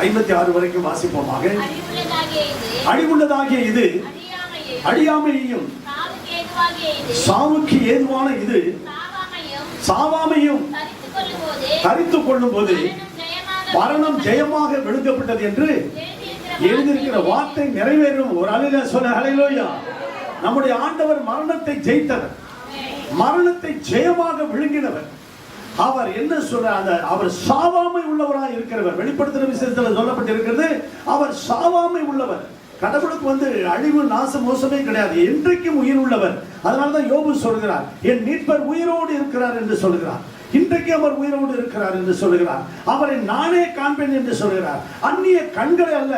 56 வரைக்கும் வாசிப்போமாக. அழிவுள்ளதாகிய இது அழியாமையையும் சாவுக்கு ஏதுவான இது சாவாமையும் தரித்துக் கொள்ளும் போது மரணம் ஜெயமாக விழுங்கப்பட்டது என்று எழுதியிருக்கிற வார்த்தை நிறைவேறும். ஒரு அலையில சொல்ல ஹல்லேலூயா. நம்முடைய ஆண்டவர் மரணத்தை ஜெயித்தவர், மரணத்தை ஜெயமாக விழுங்கினவர். அவர் என்ன சொல்ற, அவர் சாவாமை உள்ளவராக இருக்கிறவர். வெளிப்படுத்துகிற விஷயத்தில் சொல்லப்பட்டிருக்கிறது, அவர் சாவாமை உள்ளவர். கடவுளுக்கு அழிவு நாச மோசமே கிடையாது, என்றைக்கும் உயிர் உள்ளவர். அதனால்தான் யோபு சொல்கிறார், என் மீட்பர் உயிரோடு இருக்கிறார் என்று சொல்கிறார். இன்றைக்கு அவர் உயிரோடு இருக்கிறார் என்று சொல்கிறார். அவரை நானே காண்பேன் என்று சொல்கிறார். அந்நிய கண்களை அல்ல,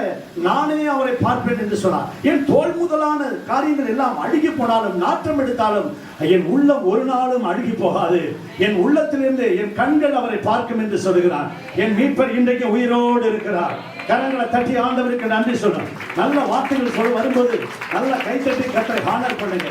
நானே அவரை பார்ப்பேன் என்று சொன்னார். என் தோல் முதலான காரியங்கள் எல்லாம் அழுகி போனாலும் நாற்றம் எடுத்தாலும் என் உள்ளம் ஒரு நாளும் அழுகி போகாது. என் உள்ளத்திலிருந்து என் கண்கள் அவரை பார்க்கும் என்று சொல்கிறார். என் மீட்பர் இன்றைக்கு உயிரோடு இருக்கிறார். கரங்களை தட்டி ஆண்டவருக்கு நன்றி சொல்லணும். நல்ல வார்த்தைகள் சொல்ல வரும்போது நல்ல கைத்தட்டி கர்த்தரை ஹானர் பண்ணுங்க.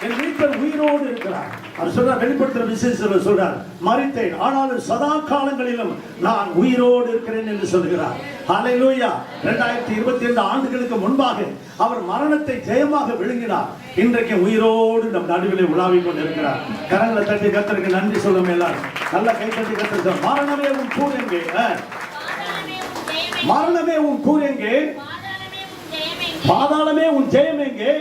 என் மீட்பர் உயிரோடு இருக்கிறார். அவர் சொல்றார், வெளிப்படுத்துகிற விசேஷத்தில் சொல்றார், மரித்தேன் ஆனாலும் சதா காலங்களிலும் நான் உயிரோடு இருக்கிறேன் என்று சொல்கிறார். ஹல்லேலூயா. 2022 ஆண்டுகளுக்கு முன்பாக அவர் மரணத்தை ஜெயமாக விழுங்கினார். இன்றைக்கு உயிரோடு நம் நடுவிலே உலாவிக் கொண்டிருக்கிறார். கரங்களை தட்டி கர்த்தருக்கு நன்றி சொல்லும். எல்லாரும் நல்ல கை தட்டி கர்த்தர். மரணமே உன் கூர் எங்கே? மரணமே உன் கூர் எங்கே? பாதாளமே உன் ஜெயம் எங்கே?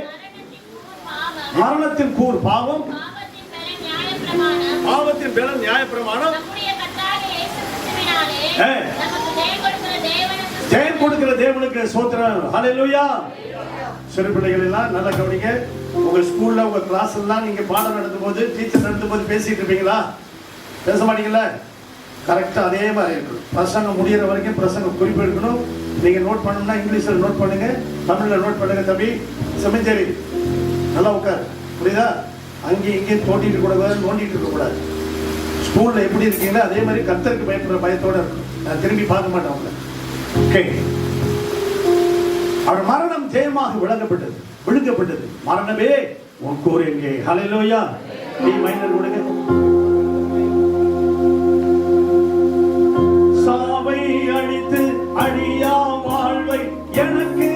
மரணத்தின் கூர் பாவம், பாவத்தின் பலன் நியாயப்பிரமாணம். ஜெயம் கொடுக்கிற தேவனுக்கு ஸ்தோத்திரம். ஹல்லேலூயா. சிறு பிள்ளைகள் எல்லாம் நல்லா கவனிங்க. உங்க ஸ்கூல்ல உங்க கிளாஸ் எல்லாம் நீங்க பாடம் நடத்தும் போது, டீச்சர் நடத்தும் போது பேசிட்டு இருப்பீங்களா? பேச மாட்டீங்களா? கரெக்டா அதே மாதிரி இருக்கணும். பிரசங்கம் முடிகிற வரைக்கும் பிரசங்கம் குறிப்பு எடுக்கணும். நீங்க நோட் பண்ணணும்னா இங்கிலீஷ்ல நோட் பண்ணுங்க, தமிழ்ல நோட் பண்ணுங்க. தம்பி செமஞ்சேரி நல்லா உட்கார், புரியுதா? அங்கேயும் இங்கேயும் தோண்டிட்டு கூடாது, நோண்டிட்டு இருக்க கூடாது. ஸ்கூல்ல எப்படி இருக்கீங்களோ அதே மாதிரி கர்த்தருக்கு பயப்படுற பயத்தோட இருக்கணும். நான் திரும்பி பார்க்க மாட்டேன் உங்களை. ஓகே. அவர் மரணம் ஜெயமாக விழுங்கப்பட்டது. மரணமே உன் கூர் எங்கே? ஹல்லேலூயா. டி மைனர் கொடுங்க. சாவை அழித்து அழியா வாழ்வை எனக்கு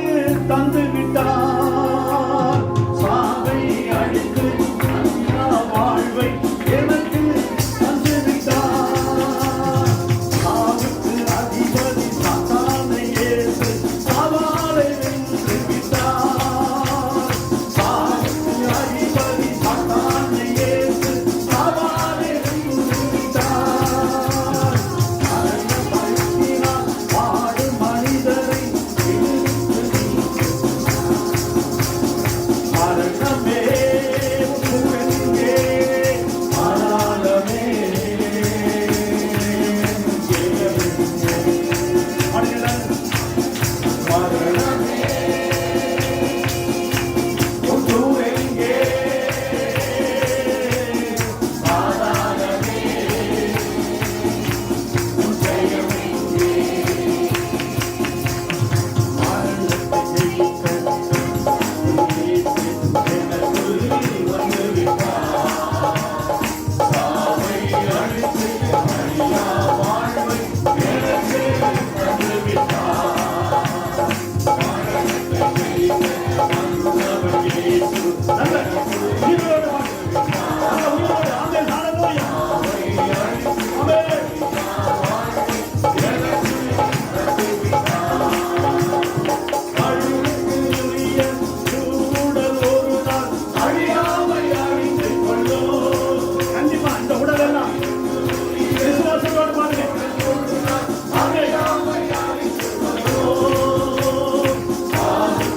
தந்து விட்டார். சாவை அழித்து அழியா வாழ்வை எனக்கு தந்து விட்டார். சாவுக்கு அதிபதி சாத்தானை இயேசு சவாலை வென்று விட்டார். சாவுக்கு அதிபதி சாத்தானை இயேசு சவாலை வென்று விட்டார். மரணப்படுத்தினார் வாழும் மனிதரை மரணமே உனக்கெங்கே? மரணமே மரணமே உனக்கெங்கே? மரணமே உன் ஜெயம் எங்கே? மரணத்தை ஜெயித்த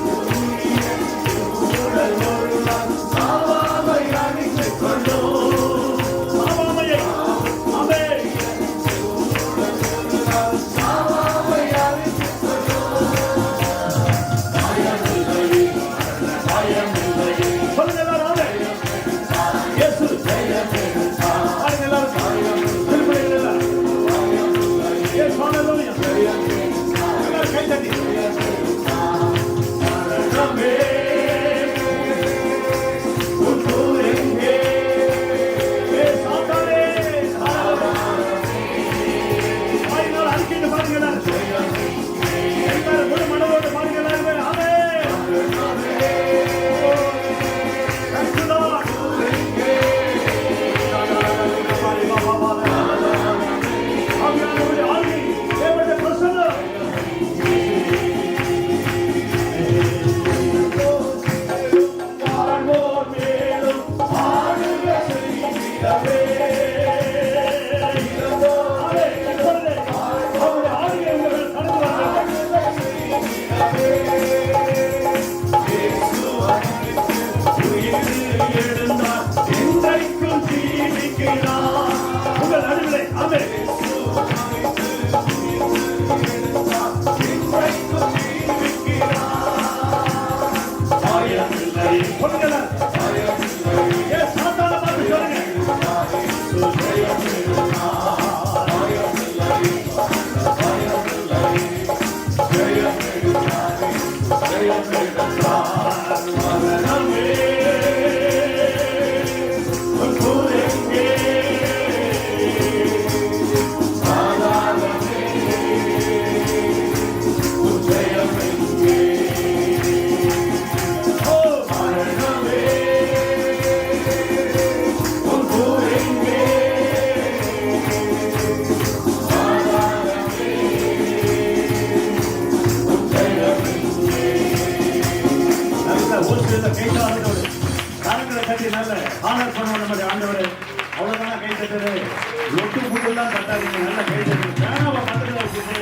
நல்ல கைதட்டி பேனாவை பக்கத்துல வச்சுட்டு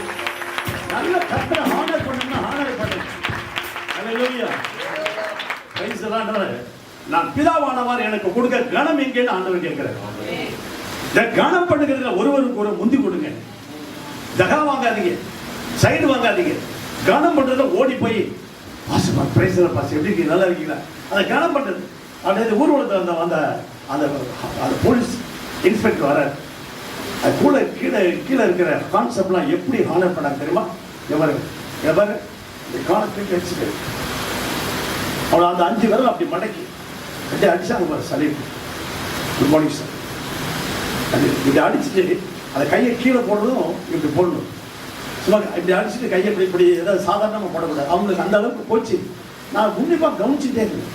நல்ல கர்த்தரை ஹானர் பண்ணணும்னா ஹானர் பண்ணுங்க. அல்லேலூயா. Praise the lord. நான் பிதாவானவர் எனக்கு கொடுக்க கனம் எங்கேன்னு ஆண்டவர் கேட்கிறார். இந்த கனம் பண்ணுகிறதுல ஒருவருக்கு ஒரு முந்தி கொடுங்க. ஜகா வாங்காதீங்க, சைடு வாங்காதீங்க. கனம் பண்றதுல ஓடி போய் பாசுமா பிரைஸ் தி பாஸ் எப்படி இருக்கீங்க, நல்லா இருக்கீங்களா, அதை கனம் பண்றது. அப்படியே ஊர்வலத்தில் அந்த அந்த அந்த அந்த போலீஸ் இன்ஸ்பெக்டர் வர அது கூட கீழே கீழே இருக்கிற கான்செப்ட்லாம் எப்படி ஹானர் பண்ணாங்க தெரியுமா? எவர் எவர் இந்த கான்செப்ட் வச்சுட்டு அவ்வளோ அந்த 5 விரல் அப்படி மடக்கி அப்படியே அடிச்சாங்க பாரு. Salim good morning sir. அது இப்படி அடிச்சுட்டு அதை கையை கீழே போடுறதும் இப்படி போடணும். சும்மா இப்படி அடிச்சுட்டு கையை இப்படி இப்படி ஏதாவது சாதாரணமாக போடக்கூடாது. அவங்களுக்கு அந்த அளவுக்கு போச்சு. நான் உன்னிப்பாக கவனிச்சுட்டே இருக்கேன்.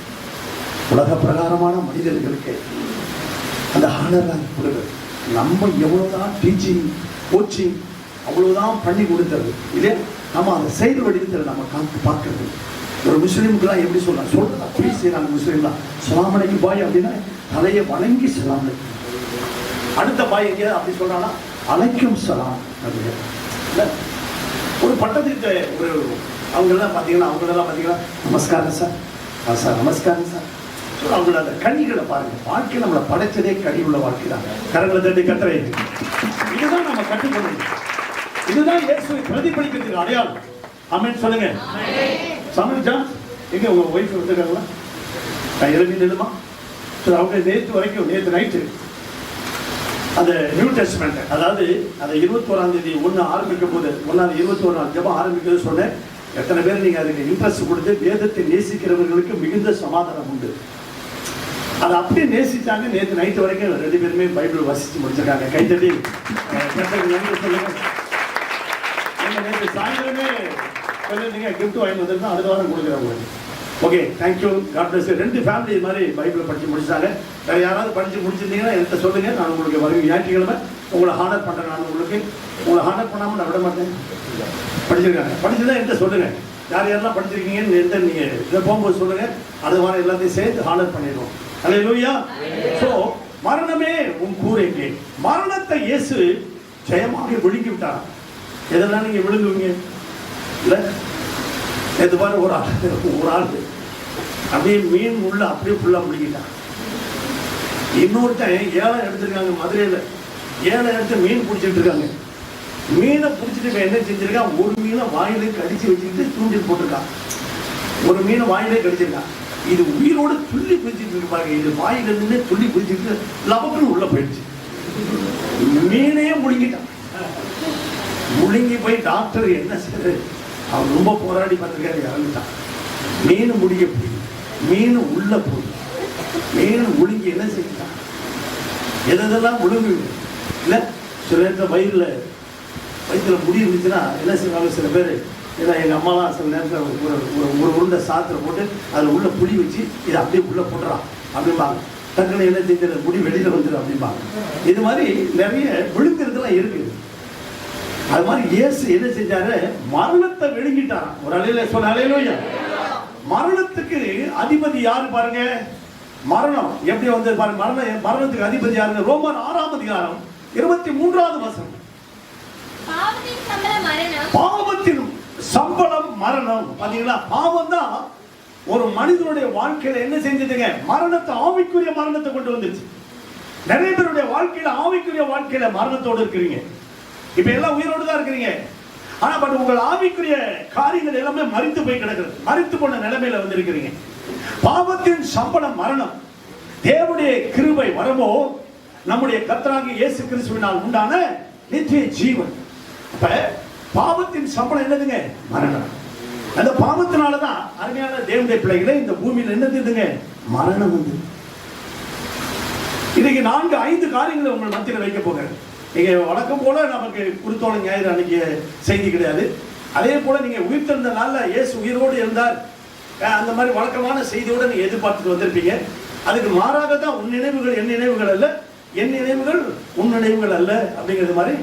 உலக பிரகாரமான மனிதர்களுக்கு அந்த ஹானர் தான் கொடுக்குறது. நம்ம எவ்வளோதான் டீச்சிங் கோச்சிங் அவ்வளோதான் பண்ணி கொடுத்தது இல்லையா? நம்ம அந்த செயல் வடிவத்தில் நம்ம காத்து பார்க்கறது. ஒரு முஸ்லீமுக்குலாம் எப்படி சொல்லலாம் சொல்றதா அப்படி செய்யறாங்க முஸ்லீம்லாம். சலாம் அலைக்கும் பாய் அப்படின்னா தலையை வணங்கி சலாம் அலைக்கும். அடுத்த பாய் எங்கேயாவது அப்படி சொல்றானா அலைக்கும் சலாம் அப்படின்னு. ஒரு பட்டத்துக்கு ஒரு அவங்களெல்லாம் பார்த்தீங்கன்னா நமஸ்காரம் சார், சார் நமஸ்காரம் சார். அவங்களோட அந்த கனிகளை பாருங்க. வாழ்க்கை நம்மளை படைச்சதே கனி உள்ள வாழ்க்கை தான். கரங்களை தட்டி கட்டளை இதுதான் நம்ம கற்றுக்கொள்ளணும். இதுதான் இயேசுவை பிரதிபலிக்கிறதுக்கு அடையாளம். ஆமென் சொல்லுங்க. சமன் ஜான் எங்க உங்க ஒய்ஃப் வந்துருக்காங்களா? இறங்கி நிலுமா? அவங்க நேற்று நைட்டு அந்த நியூ டெஸ்ட்மெண்ட், அதாவது அந்த 21ஆம் தேதி 1 ஆரம்பிக்கும் போது 21 நாள் ஜெபம் ஆரம்பிக்கிறது சொன்னேன். எத்தனை பேர் நீங்க அதுக்கு இன்ட்ரெஸ்ட் கொடுத்து வேதத்தை நேசிக்கிறவர்களுக்கு மிகுந்த சமாதானம் உண்டு. அதை அப்படியே நேசிச்சாங்க. நேற்று நைட்டு வரைக்கும் 2 பேருமே பைபிள் வாசிச்சு முடிச்சிருக்காங்க. கைத்தட்டி சொல்லுங்க. நேற்று சாயந்தரமே சொல்லிருந்தீங்க கிஃப்ட் வாங்கி வந்துருந்தா அடுத்த வாரம் கொடுக்குறவங்க. Okay, thank you, God bless you. 2 family இது மாதிரி பைபிளை படிச்சு முடிச்சாங்க. வேற யாராவது படிச்சு முடிச்சிருந்தீங்கன்னா என்கிட்ட சொல்லுங்க. நான் உங்களுக்கு வரும் ஞாயிற்றுக்கிழமை உங்களை ஹானர் பண்றேன். நான் உங்களை ஹானர் பண்ணாமல் நான் விட மாட்டேன். படிச்சிருக்காங்க, படிச்சுதான் என்கிட்ட சொல்லுங்க. யார் யாரெல்லாம் படிச்சிருக்கீங்கன்னு எந்த நீங்க இதை போகும்போது சொல்லுங்க. அது மாதிரி எல்லாத்தையும் சேர்த்து ஹானர் பண்ணிடுவோம். அல்லேலூயா. சோ மரணமே உன் கூர் எங்கே? மரணத்தை இயேசு ஜெயமாக விழுங்கி விட்டார். எதெல்லாம் நீங்க விழுங்குவீங்க இல்ல? எது பாரு ஒரு ஆள் அப்படியே மீன் உள்ள அப்படியே ஃபுல்லா முழுங்கிட்டான். இன்னொருத்தன் ஏலம் எடுத்திருக்காங்க மதுரையில. ஏலம் எடுத்து மீன் பிடிச்சிட்டு இருக்காங்க. மீனை பிடிச்சிட்டு என்ன செஞ்சிருக்கான்? ஒரு மீனை வாயிலே கடிச்சு வச்சுக்கிட்டு தூண்டில் போட்டிருக்கான். ஒரு மீனை வாயிலே கடிச்சிருக்கான். இது உயிரோடு துள்ளி பிடிச்சிட்டு இருப்பாங்க. இது வாயில இருந்து துள்ளி பிடிச்சிட்டு லபக்குன்னு உள்ள போயிடுச்சு. மீனையே முழுங்கிட்டான். முழுங்கி போய் டாக்டர் என்ன செய்யறது? அவன் ரொம்ப போராடி பார்த்துருக்காரு, இறந்துட்டான். மீன் முடிய போய் மீன் உள்ள போய் மீன் முழுங்கி என்ன செஞ்சான்? எதெல்லாம் முழுங்கு இல்லை? சில நேரத்தில் வயிற்றுல முடி இருந்துச்சுன்னா என்ன செய்வாங்க சில பேர்? ஏன்னா எங்கள் அம்மாலாம் சில நேரத்தில் ஒரு உருண்டை சாத்திர போட்டு அதில் உள்ள புளி வச்சு இதை அப்படியே உள்ளே போட்டுறான் அப்படிம்பாங்க. டக்குன்னு என்ன செஞ்சது? முடி வெளியில் வந்துடும் அப்படிம்பாங்க. இது மாதிரி நிறைய விழுங்குறதுலாம் இருக்குது. அது மாதிரி இயேசு என்ன செஞ்சாரு? மரணத்தை விழுங்கிட்டார். ஒரு அலையில சொன்ன அலையிலோயா. மரணத்துக்கு அதிபதி யாரு பாருங்க? மரணம் எப்படி வந்து பாருங்க. மரணத்துக்கு அதிபதி யாருங்க? ரோமர் 6ஆம் அதிகாரம் 23வது வசனம். பாவத்தின் சம்பளம் மரணம். பாத்தீங்களா? பாவம் தான் ஒரு மனிதனுடைய வாழ்க்கையில என்ன செஞ்சதுங்க? மரணத்தை, ஆவிக்குரிய மரணத்தை கொண்டு வந்துருச்சு. நிறைய பேருடைய வாழ்க்கையில ஆவிக்குரிய வாழ்க்கையில மரணத்தோடு இருக்கிறீங்க. இப்ப எல்லாம் உயிரோடு தான் இருக்கிறீங்க. ஆனா பட் உங்கள் ஆவிக்குரிய காரியங்கள் எல்லாமே மரித்து போய் கிடக்கிறது. மரித்து போன நிலைமையில வந்திருக்கிறீங்க. பாவத்தின் சம்பளம் மரணம். தேவனுடைய கிருபை வரமோ நம்முடைய கர்த்தராகிய இயேசு கிறிஸ்துவினால் உண்டான நித்திய ஜீவன். அப்ப பாவத்தின் சம்பளம் என்னதுங்க? மரணம். அந்த பாவத்தினாலதான் அருமையான தேவனுடைய பிள்ளைகளை இந்த பூமியில என்னதுங்க? மரணம் வந்து. இன்னைக்கு 4-5 காரியங்களை உங்கள் மத்தியில் வைக்க போகிறேன். நீங்க வழக்கம் போல நமக்கு குருத்தோலை ஞாயிறு அன்னைக்கு செய்தி கிடையாது. அதே போல நீங்க உயிர்த்தெழுந்த நாள்ல இயேசு உயிரோடு இருந்தார் அந்த மாதிரி வழக்கமான செய்தியோட நீங்க எதிர்பார்த்துட்டு வந்திருப்பீங்க. அதுக்கு மாறாக தான் உன் நினைவுகள் என் நினைவுகள் அல்ல, என் நினைவுகள் உன் நினைவுகள் அல்ல அப்படிங்கிறது மாதிரி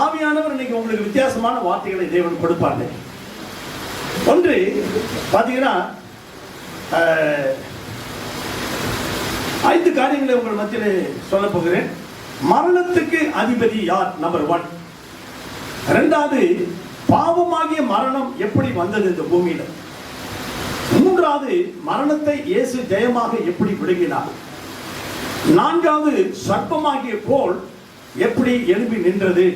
ஆவியானவர் இன்னைக்கு உங்களுக்கு வித்தியாசமான வார்த்தைகளை தேவன் கொடுப்பாங்க. ஒன்று பாத்தீங்கன்னா 5 காரியங்களை உங்கள் மத்தியில் சொல்ல போகிறேன். மரணத்துக்கு அதிபதி யார்? நம்பர் 1. இரண்டாவது, பாவமாகிய மரணம் எப்படி வந்தது இந்த பூமியில? மூன்றாவது, மரணத்தை இயேசு ஜெயமாக எப்படி விழுங்கினார்? நான்காவது, சர்ப்பமாகிய கோல் எப்படி எழுப்பி நின்றது?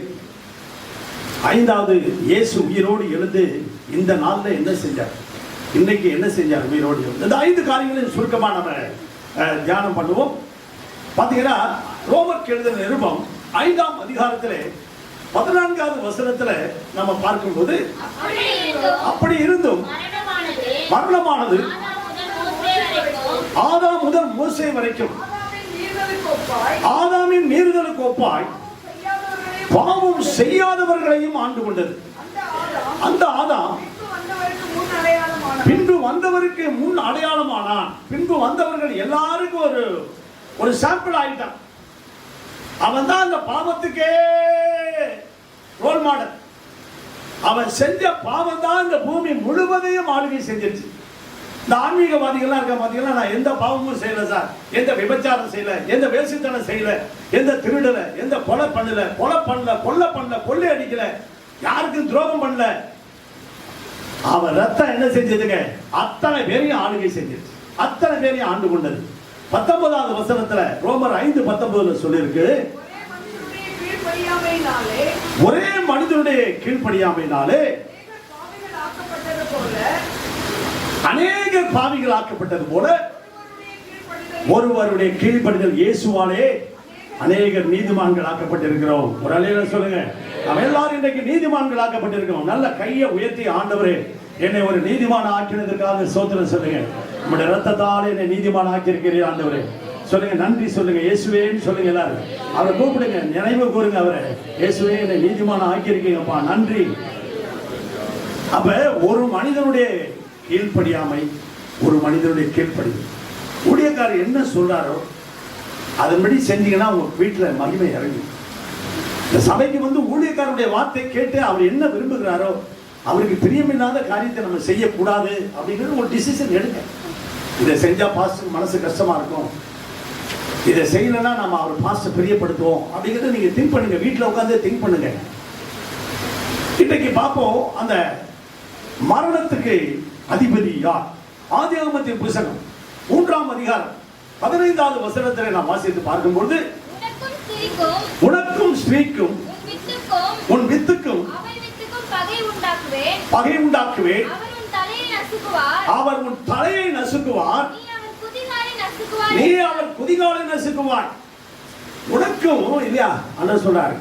ஐந்தாவது, இயேசு உயிரோடு எழுந்து இந்த நாள்ல என்ன செஞ்சார்? இன்னைக்கு என்ன செஞ்சார் உயிரோடு எழுந்து? இந்த 5 காரியங்களையும் சுருக்கமா நம்ம தியானம் பண்ணுவோம். பாத்தீங்கன்னா, ரோமருக்கு எழுதின நிருபம் 5ஆம் அதிகாரத்திலே 14வது வசனத்துல நம்ம பார்க்கும்போது, அப்படி இருந்தும் மரணமானது ஆதாம் முதல் மோசே வரைக்கும் ஆதாமின் மீறுதலுக்கு ஒப்பாய் பாவம் செய்யாதவர்களையும் ஆண்டு கொண்டது. அந்த ஆதாம் பின்பு வந்தவருக்கு முன் அடையாளமானான். பின்பு வந்தவர்கள் எல்லாருக்கும் ஒரு சாம்பிள் ஆயிட்டான். அவன் தான் அந்த பாவத்துக்கே ரோல் மாடல். அவன் செஞ்ச பாவம் தான் இந்த பூமி முழுவதையும் ஆளுகை செஞ்சிருச்சு. இந்த ஆன்மீகவாதிகள்லாம் இருக்க பாத்தீங்கன்னா, நான் எந்த பாவமும் செய்யல சார், எந்த விபச்சாரம் செய்யல, எந்த வேசித்தனம் செய்யல, எந்த திருடல, எந்த கொலை பண்ணல, கொள்ளை அடிக்கல, யாருக்கும் துரோகம் பண்ணல. அவன் ரத்தம் என்ன செஞ்சதுங்க? அத்தனை பேரையும் ஆளுகை செஞ்சிருச்சு, அத்தனை பேரையும் ஆண்டு கொண்டது. 19வது வசனத்துல ரோமர் 5:19 சொல்லிருக்கு, ஒரே மனிதனுடைய கீழ்ப்படியாமையினாலே அநேகர் பாவிகள் ஆக்கப்பட்டது போல ஒருவருடைய கீழ்ப்படிதல் இயேசுவாலே அநேகர் நீதிமான்கள் ஆக்கப்பட்டிருக்கிறோம். ஒரு அல்லேலூயா சொல்லுங்க. நம்ம எல்லாரும் இன்றைக்கு நீதிமான்கள் ஆக்கப்பட்டிருக்கிறோம். நல்ல கையை உயர்த்தி, ஆண்டவரே என்னை ஒரு நீதிமான ஆக்கினதற்காக ஸ்தோத்திரம் சொல்லுங்க. உங்களுடைய ரத்தத்தால் என்னை நீதிமான ஆக்கியிருக்கிறீர் ஆண்டவரே சொல்லுங்க. நன்றி சொல்லுங்க. இயேசுவேன்னு சொல்லுங்க. எல்லாரும் அவரை கூப்பிடுங்க, நினைவு கூறுங்க அவரை. இயேசுவே என்னை நீதிமான ஆக்கியிருக்கீங்கப்பா, நன்றி. அப்ப ஒரு மனிதனுடைய கீழ்ப்படியாமை, ஒரு மனிதனுடைய கீழ்ப்படிதல். ஊழியக்காரர் என்ன சொல்றாரோ அதன்படி செஞ்சீங்கன்னா உங்க வீட்டுல மகிமை இறங்கும். இந்த சபைக்கு வந்து ஊழியக்காரருடைய வார்த்தை கேட்டு அவர் என்ன விரும்புகிறாரோ, அவருக்கு பிரியமில்லாத காரியத்தை நம்ம செய்யக்கூடாது அப்படிங்கிறது ஒரு டிசிஷன் எடுங்க. இதை செஞ்சா பாஸ்டர் மனசு கஷ்டமா இருக்கும், இதை செய்யலன்னா நம்ம அவர் பாஸ்டர் பிரியப்படுத்துவோம் அப்படிங்கிறத நீங்க திங்க் பண்ணுங்க. வீட்டில் உட்காந்து திங்க் பண்ணுங்க. இன்னைக்கு பார்ப்போம், அந்த மரணத்துக்கு அதிபதி யார்? ஆதியாகமத்தின் புத்தகம் 3ஆம் அதிகாரம் 15வது வசனத்தை நாம் வாசித்து பார்க்கும்போது, உனக்கும் ஸ்திரீக்கும் உன் வித்துக்கும் பகை உண்டாக்குவேன், அவர் உன் தலையை நசுக்குவார், நீ அவர் குதிகாலை நசுக்குவார். உனக்கும் இல்லையா அண்ணன் சொல்றாரு,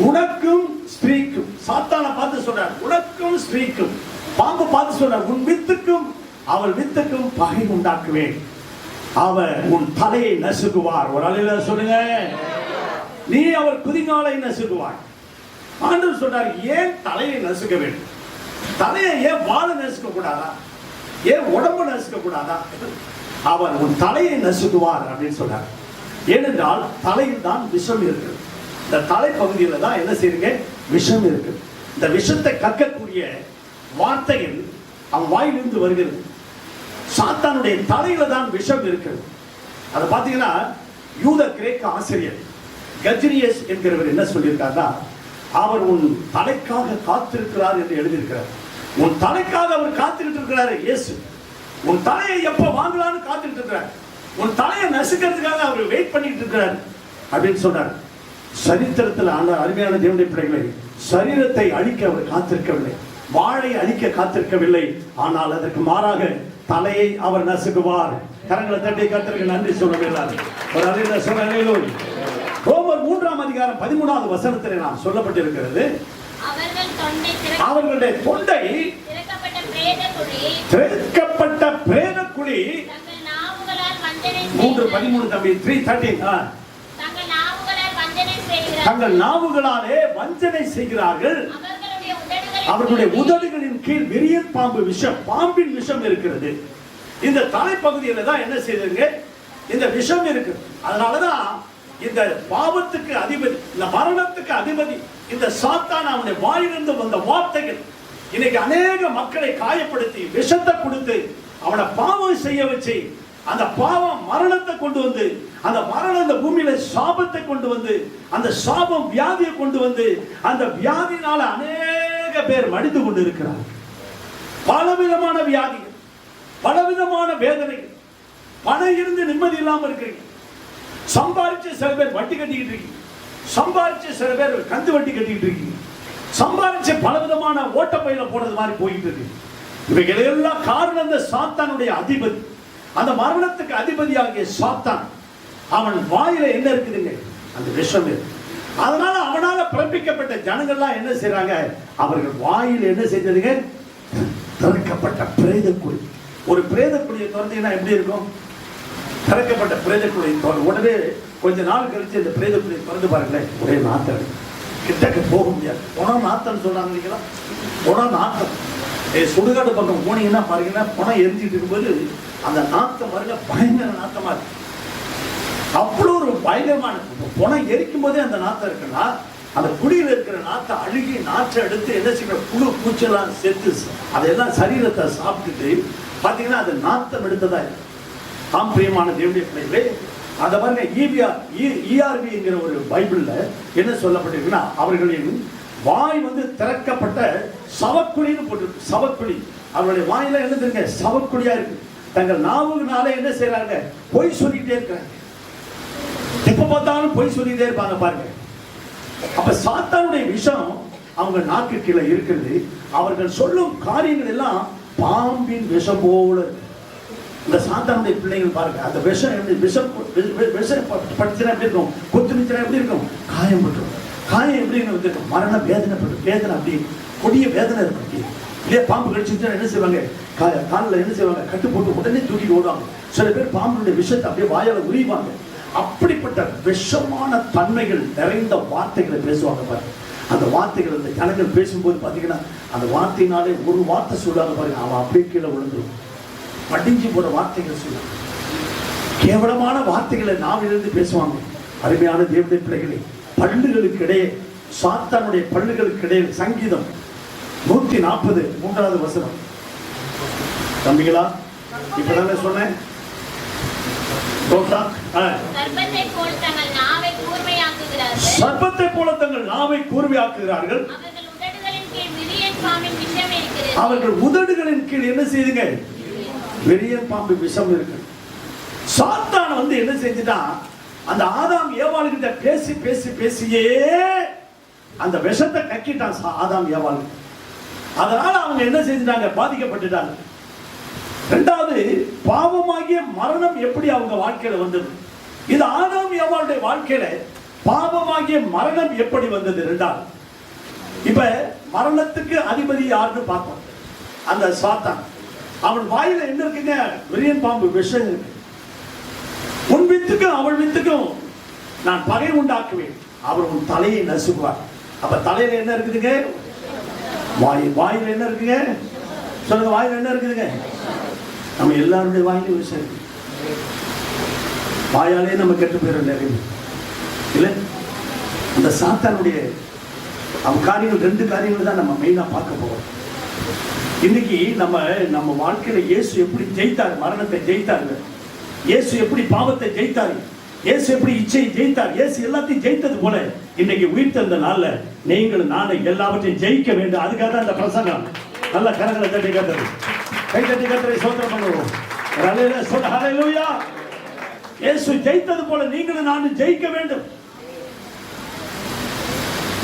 உனக்கும் ஸ்திரீக்கும். சாத்தானை பார்த்து சொல்றார், உனக்கும் ஸ்திரீக்கும். பாம்பு பார்த்து சொல்றார், உன் வித்துக்கும் அவள் வித்துக்கும் பகை உண்டாக்குவேன், அவர் உன் தலையை நசுக்குவார். ஒரு அல்லேலூயா சொல்லுங்க. நீ அவர் குதிகாலை நசுக்குவார். ஆண்டவர் சொல்றார், ஏன் தலையை நசுக்க வேண்டும்? தலையை ஏன் வாழை நசுக்க கூடாதா? ஏன் உடம்பு நசுக்க கூடாதா? அவர் உன் தலையை நசுக்குவார் அப்படின்னு சொல்றார். ஏனென்றால் தலையில் தான் விஷம் இருக்கு. இந்த தலை பகுதியில தான் என்ன செய்யுங்க? விஷம் இருக்கு. இந்த விஷத்தை கக்கக்கூடிய வார்த்தைகள் அவன் வாயிலிருந்து வருகிறது. சாத்தானுடைய தலையில தான் விஷம் இருக்கிறது. அதை பார்த்தீங்கன்னா, யூத கிரேக்க ஆசிரியர் கஜ்ரியஸ் என்கிறவர் என்ன சொல்லியிருக்காருன்னா, அவர் உன் தலைக்காக காத்திருக்கிறார் என்று எழுதியிருக்கிறார். உன் தலைக்காக அவர் காத்துக்கிட்டு இருக்கிறாரு இயேசு. உன் தலையை எப்ப வாங்கலான்னு காத்துக்கிட்டு இருக்கிறார். உன் தலையை நசுக்கிறதுக்காக அவர் வெயிட் பண்ணிட்டு இருக்கிறார் அப்படின்னு சொல்றார். சரித்திரத்தில் அந்த அருமையான தேவனுடைய பிள்ளைகளை, சரீரத்தை அழிக்க அவர் காத்திருக்கவில்லை, வாளை அழிக்க காத்திருக்கவில்லை. ஆனால் அதற்கு மாறாக தலையை அவர் நசுக்குவார். கரங்களை தட்டி கர்த்தருக்கு நன்றி சொல்லவில்லை. ஒரு அல்லேலூயா சொல்லுங்க. அல்லேலூயா. ரோமர் 3ஆம் அதிகாரம் 13வது வசனத்திலே நாம் சொல்லப்பட்டிருக்கிறது, அவர்களுடைய தொண்டை திறக்கப்பட்ட பிரேத குழி. 3:13 தம்பி, 3:13. தங்கள் நாவுகளாலே வஞ்சனை செய்கிறார்கள், அவர்களுடைய உதடுகளின் கீழ் விரியன் பாம்பு விஷம், பாம்பின் விஷம் இருக்கிறது. இந்த தலைப்பகுதியில தான் என்ன செய்யுங்க? இந்த விஷம் இருக்கு. அதனாலதான் இந்த பாவத்துக்கு அதிபதி, இந்த மரணத்துக்கு அதிபதி இந்த சாத்தான், அவனுடைய வாயிலிருந்து வந்த வார்த்தைகள் இன்னைக்கு அநேக மக்களை காயப்படுத்தி விஷத்தை கொடுத்து அவனை பாவம் செய்ய வச்சு, அந்த பாவம் மரணத்தை கொண்டு வந்து அந்த மரணம் இந்த பூமியில சாபத்தை கொண்டு வந்து, அந்த சாபம் வியாதியை கொண்டு வந்து, அந்த வியாதினால அநேக பேர் மடிந்து கொண்டு இருக்கிறார். பலவிதமான வியாதிகள், பலவிதமான வேதனைகள். பணம் இருந்து நிம்மதி இல்லாம இருக்கிறீங்க. சம்பாதிச்சு சில பேர் வட்டி கட்டிக்கிட்டு இருக்கீங்க. சம்பாதிச்சு சில பேர் கந்து வட்டி கட்டிக்கிட்டு இருக்கீங்க. சம்பாதிச்சு பலவிதமான ஓட்டப்பையில போடுறது மாதிரி போயிட்டு இருக்கு. இவைகள் எல்லாம் காரணம் இந்த சாத்தானுடைய அதிபதி, அந்த மரணத்துக்கு அதிபதியாகிய சாத்தான். அவன் வாயில என்ன இருக்குதுங்க? அந்த விஷம் இருக்கு. அதனால அவனால பிறப்பிக்கப்பட்ட ஜனங்கள்லாம் என்ன செய்யறாங்க? அவர்கள் வாயில் என்ன செய்ததுங்க? திறக்கப்பட்ட பிரேதக்குழி. ஒரு பிரேதக்குழியை திறந்தீங்கன்னா எப்படி இருக்கும்? திறக்கப்பட்ட பிரேதக்குழி உடனே கொஞ்ச நாள் கழிச்சு இந்த பிரேதக்குழியை திறந்து பாருங்களேன், ஒரே நாத்தம். கிட்டக்க போக முடியாது. புனம் நாத்தம் சொல்றாங்க இல்லைங்களா? புனம் நாத்தம். சுடுகாடு பக்கம் போனீங்கன்னா பாருங்கன்னா, புனம் எரிஞ்சிட்டு இருக்கும்போது அந்த நாத்தம் பாருங்க, பயங்கர நாத்தமா இருக்கு. அவ்வளோ ஒரு பயங்கரமான புனம் எரிக்கும் போதே அந்த நாத்தம் இருக்குன்னா, அந்த குடியில் இருக்கிற நாத்தை அழுகி நாற்றை எடுத்து என்ன செய்யற புழு பூச்செல்லாம் சேர்த்து அதெல்லாம் சரீரத்தை சாப்பிட்டுட்டு பார்த்தீங்கன்னா அது நாத்தம் எடுத்ததா இருக்கு. ஆம் பிரியமான தேவனுடைய பிள்ளைகளே, அதை பாருங்க, ERV ஒரு பைபிள்ல என்ன சொல்லப்பட்டிருக்குன்னா, அவர்களின் வாய் வந்து திறக்கப்பட்ட சவக்குழின்னு போட்டிருக்கு. சவக்குழி. அவருடைய வாயில என்ன தெரியுங்க? சவக்குழியா இருக்கு. தங்கள் நாவுனால என்ன செய்யறாங்க? பொய் சொல்லிட்டே இருக்கிறாங்க. எப்ப பார்த்தாலும் பொய் சொல்லிட்டே இருப்பாங்க பாருங்க. அப்ப சாத்தானுடைய விஷம் அவங்க நாக்கு கீழே இருக்கிறது. அவர்கள் சொல்லும் காரியங்கள் எல்லாம் பாம்பின் விஷம் போல இருக்கு. இந்த சாத்தானுடைய பிள்ளைகள் பாருங்க, அந்த விஷம் எப்படி விஷம் படிச்சுனா எப்படி இருக்கும்? கொத்துனுச்சுனா எப்படி இருக்கும்? காயம் பட்டுரும். காயம் எப்படின்னு வந்துருக்கும்? மரண வேதனை பட்டு வேதனை, அப்படி கொடிய வேதனை இருக்கும். இல்லையா? பாம்பு கடிச்சுன்னா என்ன செய்வாங்க? காலில் என்ன செய்வாங்க? கட்டு போட்டு உடனே தூக்கிட்டு ஓடுவாங்க. சில பேர் பாம்புடைய விஷத்தை அப்படியே வாயால உரிவாங்க. அப்படிப்பட்ட விஷமான தன்மைகள் நிறைந்த வார்த்தைகளை பேசுவாங்க பாருங்க. அந்த வார்த்தைகள் அந்த ஜனங்கள் பேசும்போது பார்த்தீங்கன்னா, அந்த வார்த்தையினாலே ஒரு வார்த்தை சொல்லாத பாருங்க, அவன் அப்படியே கீழே விழுந்துடும். படிஞ்சு போற வார்த்தைகள் சொல்லுவாங்க. கேவலமான வார்த்தைகளை நாவிலிருந்து பேசுவாங்க. அருமையான தேவனுடைய பிள்ளைகளே, பல்லுகளுக்கு இடையே, சாத்தானுடைய பல்லுகளுக்கு இடையே, சங்கீதம் 140 3வது வசனம். தம்பிகளா, இப்பதானே சொன்னேன். சர்ப்பத்தை போல தங்கள் நாவை கூர்மையாக்குகிறார்கள். அவர்கள் உதடுகளின் கீழ் என்ன செய்யுங்க? விரியன் பாம்பு விஷம் இருக்கு. சாத்தான் வந்து என்ன செஞ்சுட்டான்? அந்த ஆதாம் ஏவாளுகிட்ட பேசி பேசி பேசியே அந்த விஷத்தை கக்கிட்டான் ஆதாம் ஏவாள். அதனால அவங்க என்ன செஞ்சுட்டாங்க? பாதிக்கப்பட்டுட்டாங்க. இரண்டாவது, பாவமாகிய மரணம் எப்படி அவங்க வாழ்க்கையில வந்தது? இது ஆதாம் ஏவாளுடைய வாழ்க்கையில பாவமாகிய மரணம் எப்படி வந்தது? இரண்டாவது, இப்ப மரணத்துக்கு அதிபதி யாருன்னு பார்ப்போம். அந்த சாத்தான். அவன் வாயில என்ன இருக்குங்க? விரியன் பாம்பு விஷம் இருக்கு. உன் வித்துக்கும் அவள் வித்துக்கும் நான் பகை உண்டாக்குவேன், அவர் உன் தலையை நசுக்குவார். அப்ப தலையில என்ன இருக்குதுங்க? வாயில என்ன இருக்குங்க? சொல்லுங்க, வாயில என்ன இருக்குதுங்க? நம்ம எல்லாருடைய வாயிலும் விஷயம் இருக்கு. வாயாலே நம்ம கெட்டு போயிடும் நிறைய இல்ல. அந்த சாத்தானுடைய அவன் காரியங்கள் 2 காரியங்கள் தான் நம்ம மெயினா பார்க்க போறோம். இன்னைக்கு நம்ம வாழ்க்கையில இயேசு எப்படி ஜெயித்தார்? மரணத்தை ஜெயித்தாரு. இயேசு எப்படி பாவத்தை ஜெயித்தாரு? இயேசு எப்படி இச்சையை ஜெயித்தார்? இயேசு எல்லாத்தையும் ஜெயித்தது போல இன்னைக்கு உயிர்த்தெழுந்த நாள்ல நீங்கள் நானும் எல்லாவற்றையும் ஜெயிக்க வேண்டும். அதுக்காக தான் இந்த பிரசங்கம். நல்ல கரங்களை தட்டி கத்தது, கை தட்டி கத்தரை சோத்திரம் பண்ணுவோம். ஹல்லேலூயா. இயேசு ஜெயித்தது போல நீங்களும் நானும் ஜெயிக்க வேண்டும்.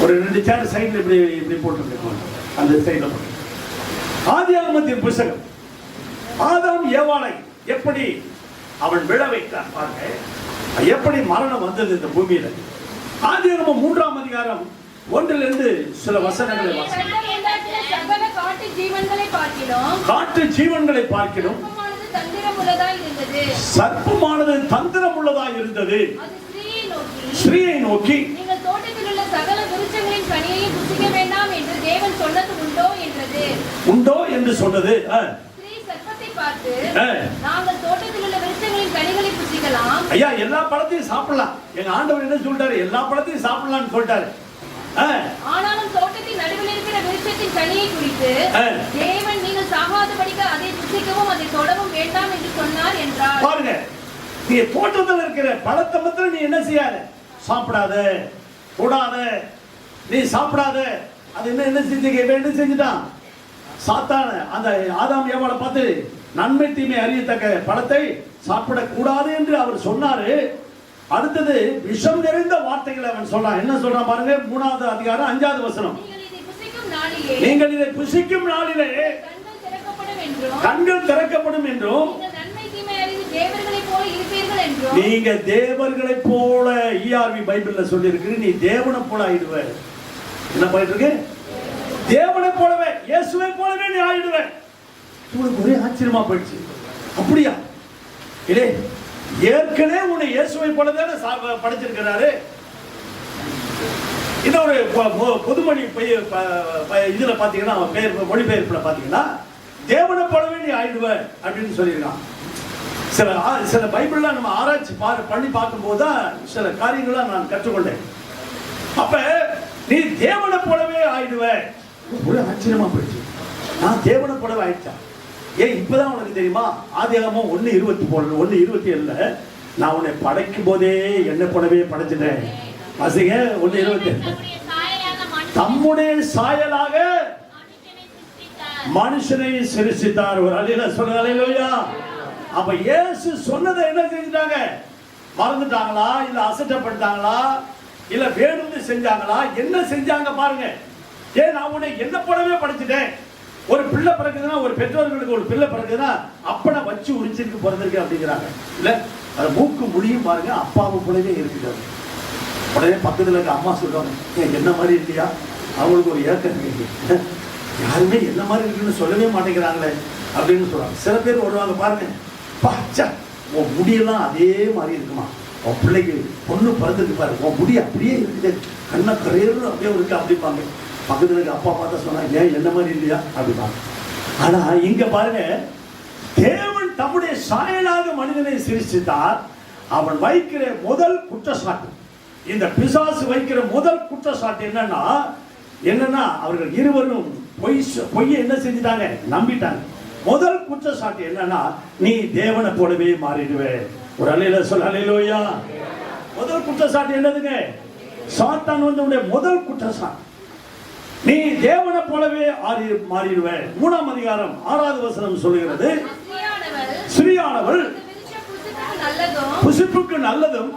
ஒரு 2 சேர் சைடுல இப்படி போட்டுருக்கோம். அந்த சைடுல போட்டு ஆதியாகமத்தின் புத்தகம் ஆதாம் ஏவாளை எப்படி அவன் விழ வைத்தான் பாருங்க. எப்படி மரணம் வந்தது இந்த பூமியில? ஆதியாகமம் 3ஆம் அதிகாரம் 1லிருந்து சில வசனங்களை வாசிக்கிறோம். காட்டு ஜீவன்களை பார்க்கிறோம். சர்ப்பமானது தந்திரம் உள்ளதாய் இருந்தது. ஸ்ரீயை நோக்கி, நீங்கள் தோட்டத்தில் உள்ள சகல விருட்சங்களின் கனியை புசிக்க வேண்டாம் என்று தேவன் சொன்னது உண்டோ என்று சொன்னது. ஸ்ரீ சர்ப்பத்தை பார்த்து, நாங்கள் தோட்டத்தில் உள்ள விருட்சங்களின் கனிகளை புசிக்கலாம். ஐயா, எல்லா பழத்தையும் சாப்பிடலாம். எங்க ஆண்டவர் என்ன சொல்றாரு? எல்லா பழத்தையும் சாப்பிடலாம்னு சொல்லிட்டாரு. ஆனாலும் தோட்டத்தின் நடுவில் இருக்கிற விருட்சத்தின் கனியை குறித்து தேவன் நீங்கள் சாகாதபடிக்கு அதை புசிக்கவும் அதை தொடவும் வேண்டாம் என்று சொன்னார் என்றார். பாருங்க, நீ தோட்டத்தில் இருக்கிற பழத்தை மாத்திரம் நீ என்ன செய்யாத, சாப்பிடாத, கூடாத, நீ சாப்பிடாத. அது என்ன செஞ்சுட்டான் சாத்தான்? அந்த ஆதாம் ஏவாளை பார்த்து நன்மை தீமை அறியத்தக்க பழத்தை சாப்பிடக்கூடாது என்று அவர் சொன்னாரு. அடுத்தது விஷம் நிறைந்த வார்த்தைகளை அவன் சொல்றான். என்ன சொல்றான் பாருங்க, 3வது அதிகாரம் 5வது வசனம். நீங்கள் இதை புசிக்கும் நாளிலே கண்கள் திறக்கப்படும் என்றும் நீங்க தேவர்களை போல, ERV பைபிள்ல சொல்லி இருக்கு, நீ தேவனை போல ஆயிடுவ. என்ன பண்ணிட்டு இருக்கு? தேவனை போலவே, இயேசுவை போலவே நீ ஆயிடுவ. உங்களுக்கு ஒரே ஆச்சரியமா போயிடுச்சு. அப்படியா? இல்லே, ஏற்கனவே உன்னை இயேசுவை போலதானே படைச்சிருக்கிறாரு. இந்த ஒரு பொதுமொழி இதுல பாத்தீங்கன்னா, மொழிபெயர்ப்புல பாத்தீங்கன்னா தேவனை போலவே நீ ஆயிடுவ அப்படின்னு சொல்லியிருக்கான். சில பைபிள்ல நம்ம ஆராய்ச்சி பண்ணி பார்க்கும் போதுதான் சில காரியங்களை நான் கற்றுக்கொண்டேன். அப்ப நீ தேவனை போலவே ஆயிடுவ. ஒரு ஆச்சரியமா போயிடுச்சு. நான் தேவனை போலவே ஆயிடுச்சா? ஏன் இப்பதான் உனக்கு தெரியுமா? ஆதியாகமம் 1:27 நான் உன்னை படைக்கும் போதே என்ன போலவே படைச்சிட்டேன். வாசிங்க 1:27. தம்முடைய சாயலாக மனுஷனை சிருஷ்டித்தார். ஒரு அல்லேலூயா சொல்லுங்க, அல்லேலூயா. அப்ப இயேசு சொன்னதை என்ன செஞ்சிட்டாங்க? மறந்துட்டாங்களா, இல்ல அசட்டப்பட்டாங்களா, இல்ல வேணும்னு செஞ்சாங்களா? என்ன செஞ்சாங்க பாருங்க. ஏன் நான் உன்னை என்ன போலவே படைச்சிட்டேன். ஒரு பிள்ளை பிறகுதுன்னா, ஒரு பெற்றோர்களுக்கு ஒரு பிள்ளை பிறகுதுன்னா அப்பனை வச்சு உரிச்சிருக்கு பிறந்திருக்கு அப்படிங்கிறாங்க. இல்ல அது மூக்கு முடியும் பாருங்க, அப்பாவை போலவே இருக்குது. உடனே பக்கத்துல இருக்க அம்மா சொல்றாங்க, என்ன மாதிரி இல்லையா? அவங்களுக்கு ஒரு ஏக்கம் இருக்கு. யாருமே என்ன மாதிரி இருக்குன்னு சொல்லவே மாட்டேங்கிறாங்களே அப்படின்னு சொல்றாங்க. சில பேர் வருவாங்க பாருங்க, பாச்சா உன் முடியெல்லாம் அதே மாதிரி இருக்குமா, உன் பிள்ளைக்கு பொண்ணு பிறந்திருக்கு பாரு, உன் முடி அப்படியே இருக்குது, கண்ணை கரையிறது அப்படியே இருக்கு அப்படிப்பாங்க. பக்கத்துல இருக்க அப்பா பார்த்தா சொன்னாங்க, ஏன் என்ன மாதிரி இல்லையா அப்படிப்பாங்க. ஆனா இங்க பாருங்க, தேவன் தம்முடைய சாயலாக மனிதனை சிருஷ்டித்தார். அவன் வைக்கிற முதல் குற்றச்சாட்டு, இந்த பிசாசு வைக்கிற முதல் குற்றச்சாட்டு என்னன்னா அவர்கள் இருவரும் பொய்யை என்ன செஞ்சிட்டாங்க, நம்பிட்டாங்க. முதல் குற்றச்சாட்டு என்னன்னா, நீ தேவனை போலவே மாறிடுவே. ஒரு அல்லேலூயா சொல்ல, அல்லேலூயா. முதல் குற்றச்சாட்டு என்னதுங்க? சாத்தான் வந்து முதல் குற்றச்சாட்டு, நீ தேவனை போலவே மாறிடுவே. 3ஆம் அதிகாரம் 6வது வசனம் சொல்லுகிறது, ஸ்திரீயானவள் புசிப்புக்கு நல்லதும்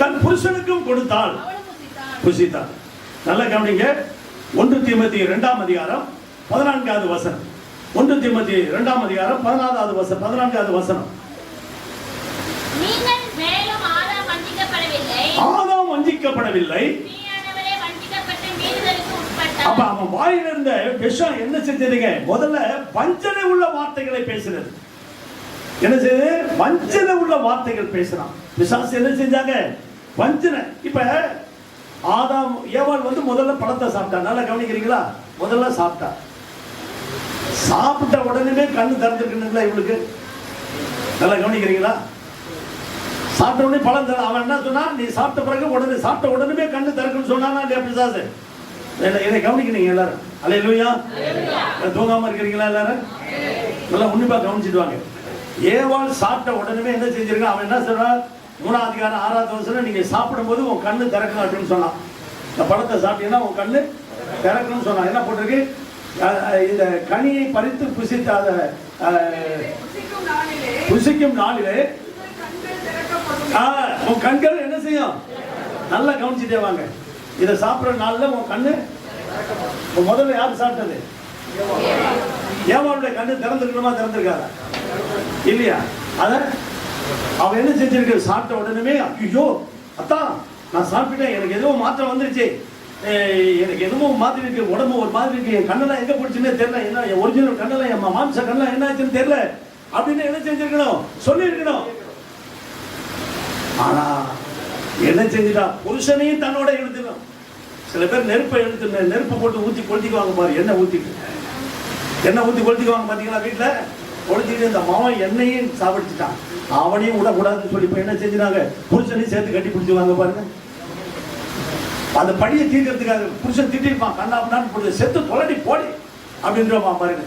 தன் புருஷனுக்கும் கொடுத்தாள், புசித்தாள். நல்ல கவனிங்க. 1 தீமோத்தேயு 2ஆம் அதிகாரம் 14வது வசனம். 1 தீமோத்தேயு 2ஆம் அதிகாரம் 14வது வசனம். நீங்கள் மேலும் ஆதாம் வஞ்சிக்கப்படவில்லை. அப்ப அவன் வாயில இருந்த விஷம் என்ன செஞ்சதுங்க? முதல்ல வஞ்சனை உள்ள வார்த்தைகளை பேசுறது. என்ன செய்யுது? வஞ்சனை உள்ள வார்த்தைகள் பேசுறான். பிசாசு என்ன செஞ்சாங்க? வஞ்சனை. இப்ப ஆதாம் ஏவாள் வந்து முதல்ல பழத்தை சாப்பிட்டா. நல்லா கவனிக்கிறீங்களா? முதல்ல சாப்பிட்டா. சாப்பிட்ட உடனே கண்ணு திறந்துருக்குங்களா இவளுக்கு? நல்லா கவனிக்கிறீங்களா? சாப்பிட்ட உடனே பழம் தர. அவன் என்ன சொன்னா, நீ சாப்பிட்ட பிறகு உடனே சாப்பிட்ட உடனே கண்ணு திறக்குன்னு சொன்னானா இல்லையா பிசாசு? இதை கவனிக்கிறீங்க எல்லாரும்? அல்லேலூயா. தூங்காம இருக்கிறீங்களா எல்லாரும்? நல்லா உன்னிப்பா கவனிச்சுட்டு வாங்க. ஏவாள் சாப்பிட்ட உடனே என்ன செஞ்சிருக்கான்? அவன் என்ன சொல்றான்? 3ஆம் அதிகாரம் 6வது வசனம், நீங்க சாப்பிடும் போது உன் கண்ணு திறக்கணும் அப்படின்னு சொன்னான். இந்த பழத்தை சாப்பிட்டீங்கன்னா உன் கண்ணு திறக்கணும்னு சொன்னான். என்ன போட்டிருக்கு? இந்த கனியை பறித்து புசிக்காத புசிக்கும் நாளிலே உன் கண்கள் என்ன செய்யும்? நல்லா கவனிச்சுட்டே வாங்க. இதை சாப்பிட்ற நாளில் உன் கண்ணு முதல்ல யாரு சாப்பிட்டது? ஏவாளுடைய கண்ணு திறந்துருக்கணுமா, திறந்திருக்காதா? இல்லையா? அத அவன் என்ன செஞ்சிருக்கு? சாப்பிட்ட உடனே ஐயோ அத்தான் நான் சாப்பிட்டேன், எனக்கு எதுவும் மாற்றம் வந்துருச்சு, எனக்கு எதுவும் மாதிரி இருக்கு, உடம்பு ஒரு மாதிரி இருக்கு, என் கண்ணெல்லாம் எங்க போச்சுன்னே தெரியல, என்ன என் ஒரிஜினல் கண்ணெல்லாம் என் மாம்ச கண்ணெல்லாம் என்ன ஆச்சுன்னு தெரியல அப்படின்னு என்ன செஞ்சிருக்கணும்? சொல்லியிருக்கணும். ஆனா என்ன செஞ்சுட்டா? புருஷனையும் தன்னோட இழுத்துக்கணும். சில பேர் நெருப்பை போட்டு ஊற்றி கொளுத்திக்குவாங்க பாரு. எண்ணெய் ஊற்றி கொளுத்திக்குவாங்க பார்த்தீங்களா? வீட்டில் கொளுத்திட்டு இந்த மாவன் எண்ணெயும் சாப்பிடுச்சுட்டான். அவனையும் விடக்கூடாதுன்னு சொல்லி இப்போ என்ன செஞ்சுட்டாங்க? புருஷனையும் சேர்த்து கட்டி பிடிச்சிவாங்க பாருங்க. அந்த பழியை தீர்க்கிறதுக்காக புருஷன் திட்டிருப்பான், கண்ணாப்பண்ணான்னு போட்டு செத்து தொலைடி போடி அப்படின்றப்பா பாருங்க.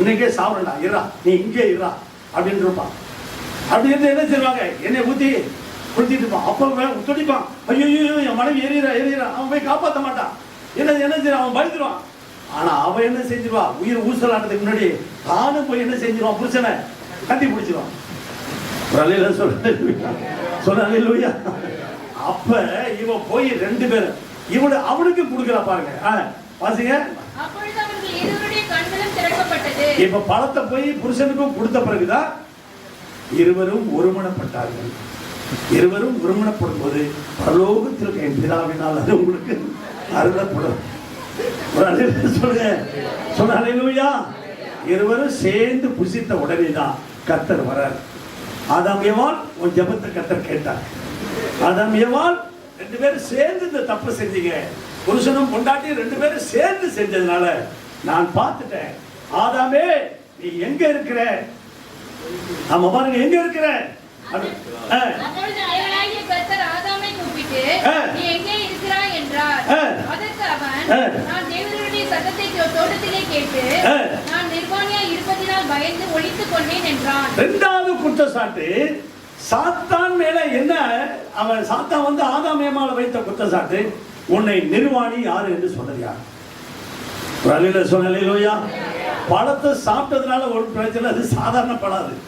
இன்னைக்கே சாப்பிடா இருறா, நீ இங்கே இருறா அப்படின்னு இருப்பான். அப்படி இருந்து என்ன செய்வாங்க, என்னை ஊத்தி குளித்திட்டு இருப்பான். அப்ப துடிப்பான், ஐயோ என் மனைவி எரியறா. அவன் போய் காப்பாற்ற மாட்டான். என்ன செய்வான், அவன் பயந்துருவான். ஆனா அவன் என்ன செஞ்சிருவா, உயிர் ஊசலாட்டதுக்கு முன்னாடி தானும் போய் என்ன செஞ்சிருவான், புருஷனை கட்டி பிடிச்சிருவான். சொல்ல. அப்ப இவன் போய் 2 பேரும் இவனு அவனுக்கு கொடுக்குறா பாருங்க. வாசிங்க. இப்ப பழத்தை போய் புருஷனுக்கும் கொடுத்த பிறகுதான் இருவரும் ஒருமனப்பட்டார்கள். இருவரும் ஒருமனப்படும் போது பரலோகத்தில் என் பிதாவினால் அது உங்களுக்கு அருளப்படும். சொல்லுங்க, சொல்ல ஹல்லேலூயா. இருவரும் சேர்ந்து புசித்த உடனே தான் கர்த்தர் வரார். ஆதாம் ஏவாள் உன் ஜெபத்தை கர்த்தர் கேட்டார். ஆதாம் ஏவாள் 2 பேரும் சேர்ந்து இந்த தப்பு செஞ்சீங்க. புருஷனும் பொண்டாட்டி 2 பேரும் சேர்ந்து செஞ்சதுனால நான் பார்த்துட்டேன். ஆதாமே நீ எங்க இருக்கிற? ஆமா பாருங்க, எங்க இருக்கிற? இரண்டாவது குற்றச்சாட்டு சாத்தான் மேல என்ன? அவன் சாத்தான் வந்து ஆதாம் ஏவாளை வைத்த குற்றச்சாட்டு, உன்னை நிர்வாணி யாரு என்று சொன்னது யார்? சொல்லலையா? பழத்தை சாப்பிட்டதுனால ஒரு பிரச்சனை, அது சாதாரண பழம்.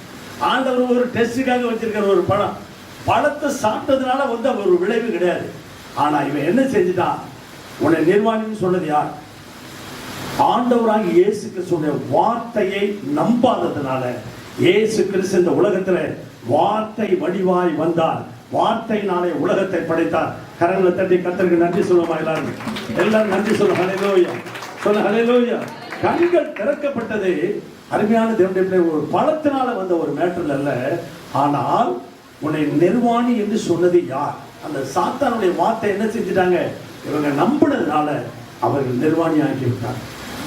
ஆண்டவர் ஒரு டெஸ்டுக்காக வச்சிருக்கிற ஒரு பழம். பழத்தை சாப்பிட்டதுனால வந்து ஒரு விளைவு கிடையாது. ஆனா இவன் என்ன செஞ்சுட்டான், உன்னை நிர்வாணின்னு சொன்னது யார்? ஆண்டவராக இயேசு கிறிஸ்துவின் வார்த்தையை நம்பாததுனால இயேசு கிறிஸ்து இந்த உலகத்துல வார்த்தை வடிவாய் வந்தார். வார்த்தையினாலே உலகத்தை படைத்தார். கரங்களை தட்டி கர்த்தருக்கு நன்றி சொல்லுமா? எல்லாரும் நன்றி சொல்லுங்க. ஹல்லேலூயா, சொல்ல ஹல்லேலூயா. கண்கள் திறக்கப்பட்டது. அருமையான தேவனுடைய ஒரு பழத்தினால வந்த ஒரு மேட்டர் அல்ல. ஆனால் உன்னை நிர்வாணி என்று சொன்னது யார்? அந்த சாத்தானுடைய வார்த்தை என்ன செஞ்சிட்டாங்க, இவங்க நம்பினதுனால அவர்கள் நிர்வாணி ஆகிவிட்டார்.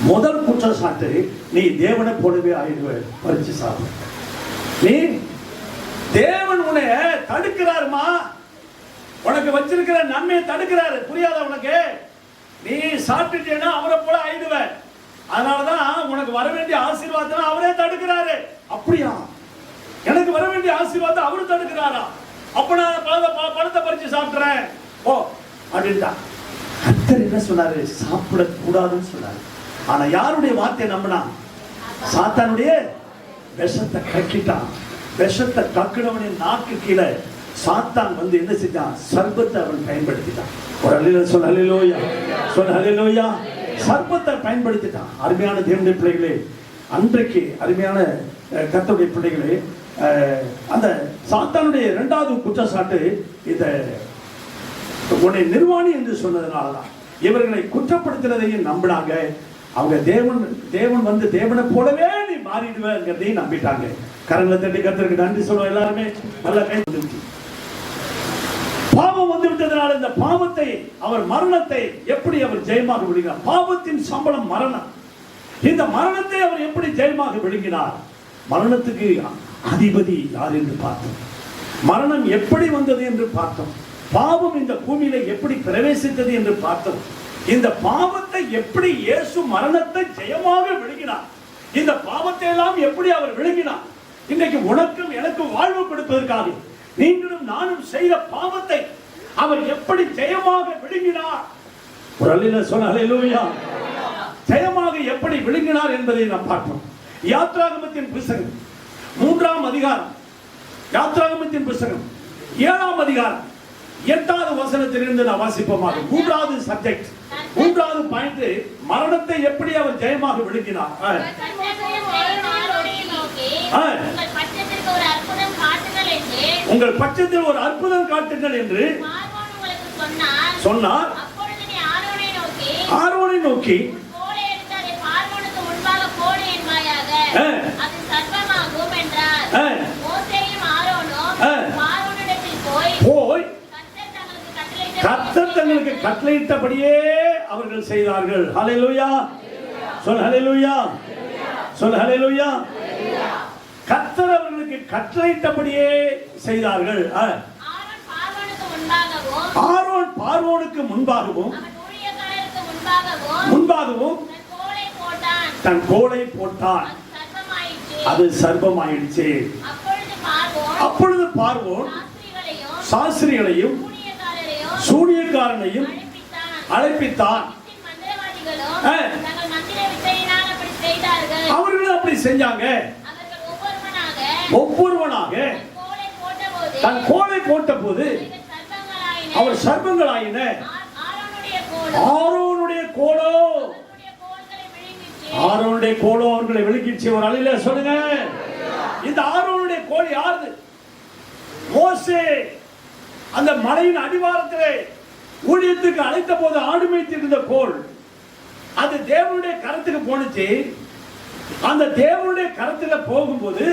முதல் குற்றச்சாட்டு, நீ தேவனை போலவே ஆயிடுவ, பறிச்சு சாப்பிடு. நீ தேவன் உன்னை தடுக்கிறாருமா, உனக்கு வச்சிருக்கிற நன்மையை தடுக்கிறாரு. புரியாத உனக்கு? நீ சாப்பிட்டுட்டேன்னா அவரை போல ஆயிடுவ. அதனாலதான் உனக்கு வர வேண்டிய ஆசீர்வாதம் அவரே தடுக்கிறாரு. அப்படியா? எனக்கு வர வேண்டிய ஆசீர்வாதம் அவரு தடுக்கிறாரா? அப்ப நான் பழத்தை பறிச்சு சாப்பிடுறேன் ஓ அப்படின்ட்டா. கர்த்தர் என்ன சொன்னாரு? சாப்பிடக்கூடாதுன்னு சொன்னாரு. ஆனா யாருடைய வார்த்தையை நம்பினா? சாத்தானுடைய விஷத்தை கக்கிட்டான். விஷத்தை கக்கினவனின் நாக்கு கீழே சாத்தான் வந்து என்ன செஞ்சான்? சர்பத்தை அவன் பயன்படுத்திட்டான். ஒரு அல்லேலூயா சொல்ல, அல்லேலூயா சொல்ல, அல்லேலூயா. சர்பத்தை பயன்படுத்திட்டான். அருமையான தேவனுடைய பிள்ளைகளே, அன்றைக்கு அருமையான கர்த்தருடைய பிள்ளைகளே, அந்த சாத்தானுடைய 2வது குற்றச்சாட்டு இந்த உன்னை நிர்வாணி என்று சொன்னதுனாலதான் இவர்களை குற்றப்படுத்துறதையும் நம்பினாங்க. அவங்க தேவன் வந்து தேவனை போலவே நீ மாறிடுவேங்கிறதையும் நம்பிட்டாங்க. கரங்களை தட்டி கர்த்தருக்கு நன்றி சொல்லுவோம். எல்லாருமே நல்ல கை வந்துருச்சு. பாவம் வந்து விட்டதனால இந்த பாவத்தை அவர் மரணத்தை எப்படி அவர் ஜெயமாக விழுங்கினார்? பாவத்தின் சம்பளம் மரணம். இந்த மரணத்தை அவர் எப்படி ஜெயமாக விழுங்கினார்? மரணத்துக்கு அதிபதி யார் என்று பார்த்தோம். மரணம் எப்படி வந்தது என்று பார்த்தோம். பாவம் இந்த பூமியில எப்படி பிரவேசித்தது என்று பார்த்தோம். இந்த பாவத்தை எப்படி இயேசு மரணத்தை ஜெயமாக விழுங்கினார்? இந்த பாவத்தை எல்லாம் எப்படி அவர் விழுங்கினார்? இன்றைக்கு உனக்கும் எனக்கும் வாழ்வு கொடுப்பதற்காக நீங்களும் நானும் செய்த பாவத்தை அவர் எப்படி ஜெயமாக விழுங்கினார்? ஒரு அல்லேலூயா சொல்ல, அல்லேலூயா. ஜெயமாக எப்படி விழுங்கினார் என்பதை நாம் பார்ப்போம். யாத்ராகமத்தின் புத்தகம் 3ஆம் அதிகாரம், யாத்ராகமத்தின் புத்தகம் 7ஆம் அதிகாரம் 8வது வசனத்திலிருந்து நான் வாசிப்போமாக. 3வது சப்ஜெக்ட், 3வது பாயிண்ட், மரணத்தை எப்படி அவர் ஜெயமாக விழுங்கினார். உங்கள் பட்சத்தில் ஒரு அற்புதம் காட்டுங்கள் என்று சொன்னார். ஆரோனை நோக்கி போய் கர்த்தர் தங்களுக்கு கட்டளையிட்டபடியே அவர்கள் செய்தார்கள். ஹல்லேலூயா சொல், ஹல்லேலூயா சொல், ஹல்லேலூயா. கர்த்தர் அவர்களுக்கு கட்டளையிட்டபடியே செய்தார்கள். ஆரோன் பார்வோனுக்கு முன்பாகவும் அவன் ஊழியக்காரருக்கு முன்பாகவும் முன்பாகவும் தன் கோலை போட்டான். அது சர்ப்பமாயிடுச்சு. அப்பொழுது பார்வோன் சாஸ்திரிகளையும் சூனியக்காரனையும் அழைப்பித்தான். அவர்களும் அப்படி செஞ்சாங்க. ஒவ்வொருவனாக தன் கோலை போட்ட போது அவர் சர்ப்பங்களாயின. ஆரோனுடைய கோலோ அவர்களை விழுங்கிச்சு. ஒரு அலையில சொல்லுங்க, இந்த ஆரோனுடைய கோல் யாரு? மோசே அந்த மலையின் அடிவாரத்திலே ஊழியத்துக்கு அழைத்த போது ஆடு மேய்த்திருந்த கோல், அது தேவனுடைய கரத்துக்கு போனுச்சு. அந்த தேவனுடைய கரத்துல போகும்போது